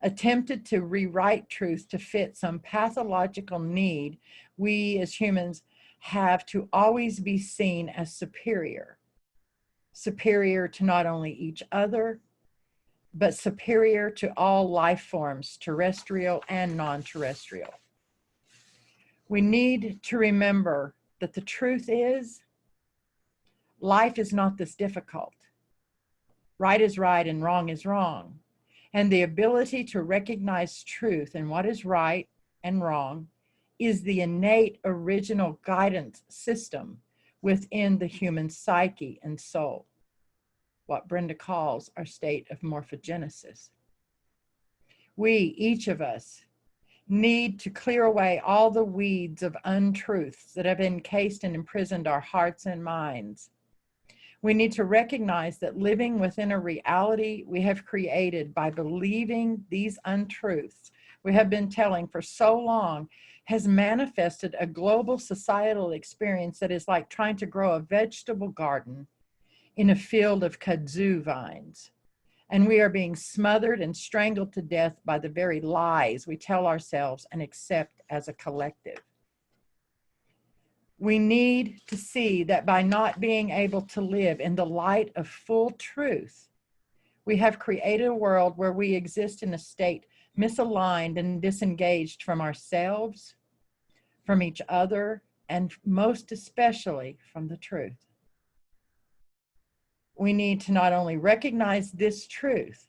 attempted to rewrite truth to fit some pathological need we as humans have to always be seen as superior. Superior to not only each other, but superior to all life forms, terrestrial and non-terrestrial. We need to remember that the truth is, life is not this difficult. Right is right and wrong is wrong. And the ability to recognize truth and what is right and wrong is the innate original guidance system within the human psyche and soul, what Brenda calls our state of morphogenesis. We, each of us, need to clear away all the weeds of untruths that have encased and imprisoned our hearts and minds. We need to recognize that living within a reality we have created by believing these untruths we have been telling for so long has manifested a global societal experience that is like trying to grow a vegetable garden in a field of kudzu vines. And we are being smothered and strangled to death by the very lies we tell ourselves and accept as a collective. We need to see that by not being able to live in the light of full truth, We have created a world where we exist in a state misaligned and disengaged from ourselves, from each other, and most especially from the truth. We need to not only recognize this truth,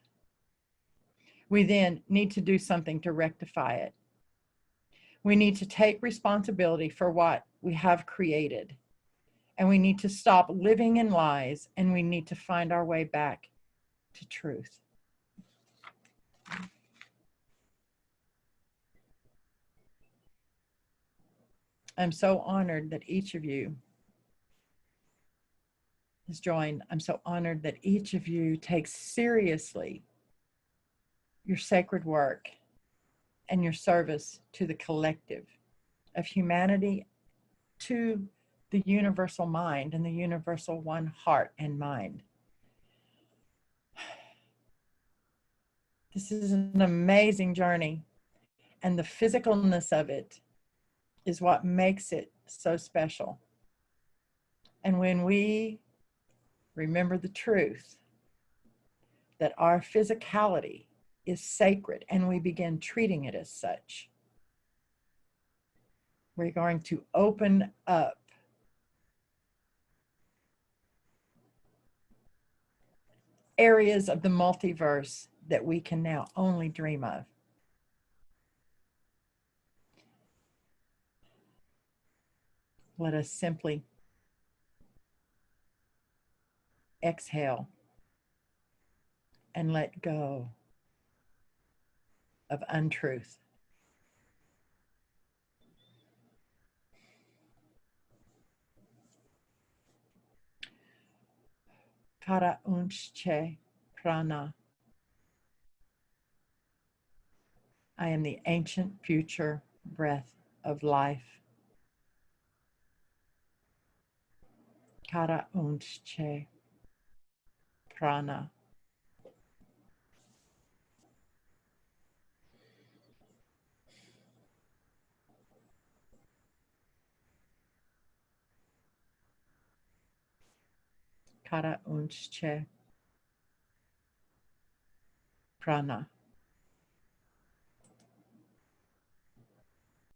we then need to do something to rectify it. We need to take responsibility for what we have created. And we need to stop living in lies, and we need to find our way back to truth. I'm so honored that each of you has joined. I'm so honored that each of you takes seriously your sacred work and your service to the collective of humanity, to the universal mind and the universal one heart and mind. This is an amazing journey, and the physicalness of it is what makes it so special. And when we remember the truth that our physicality is sacred and we begin treating it as such, we're going to open up areas of the multiverse that we can now only dream of. Let us simply exhale and let go of untruth. Kara unche prana. I am the ancient future breath of life. Kara unche prana. Kara unche prana.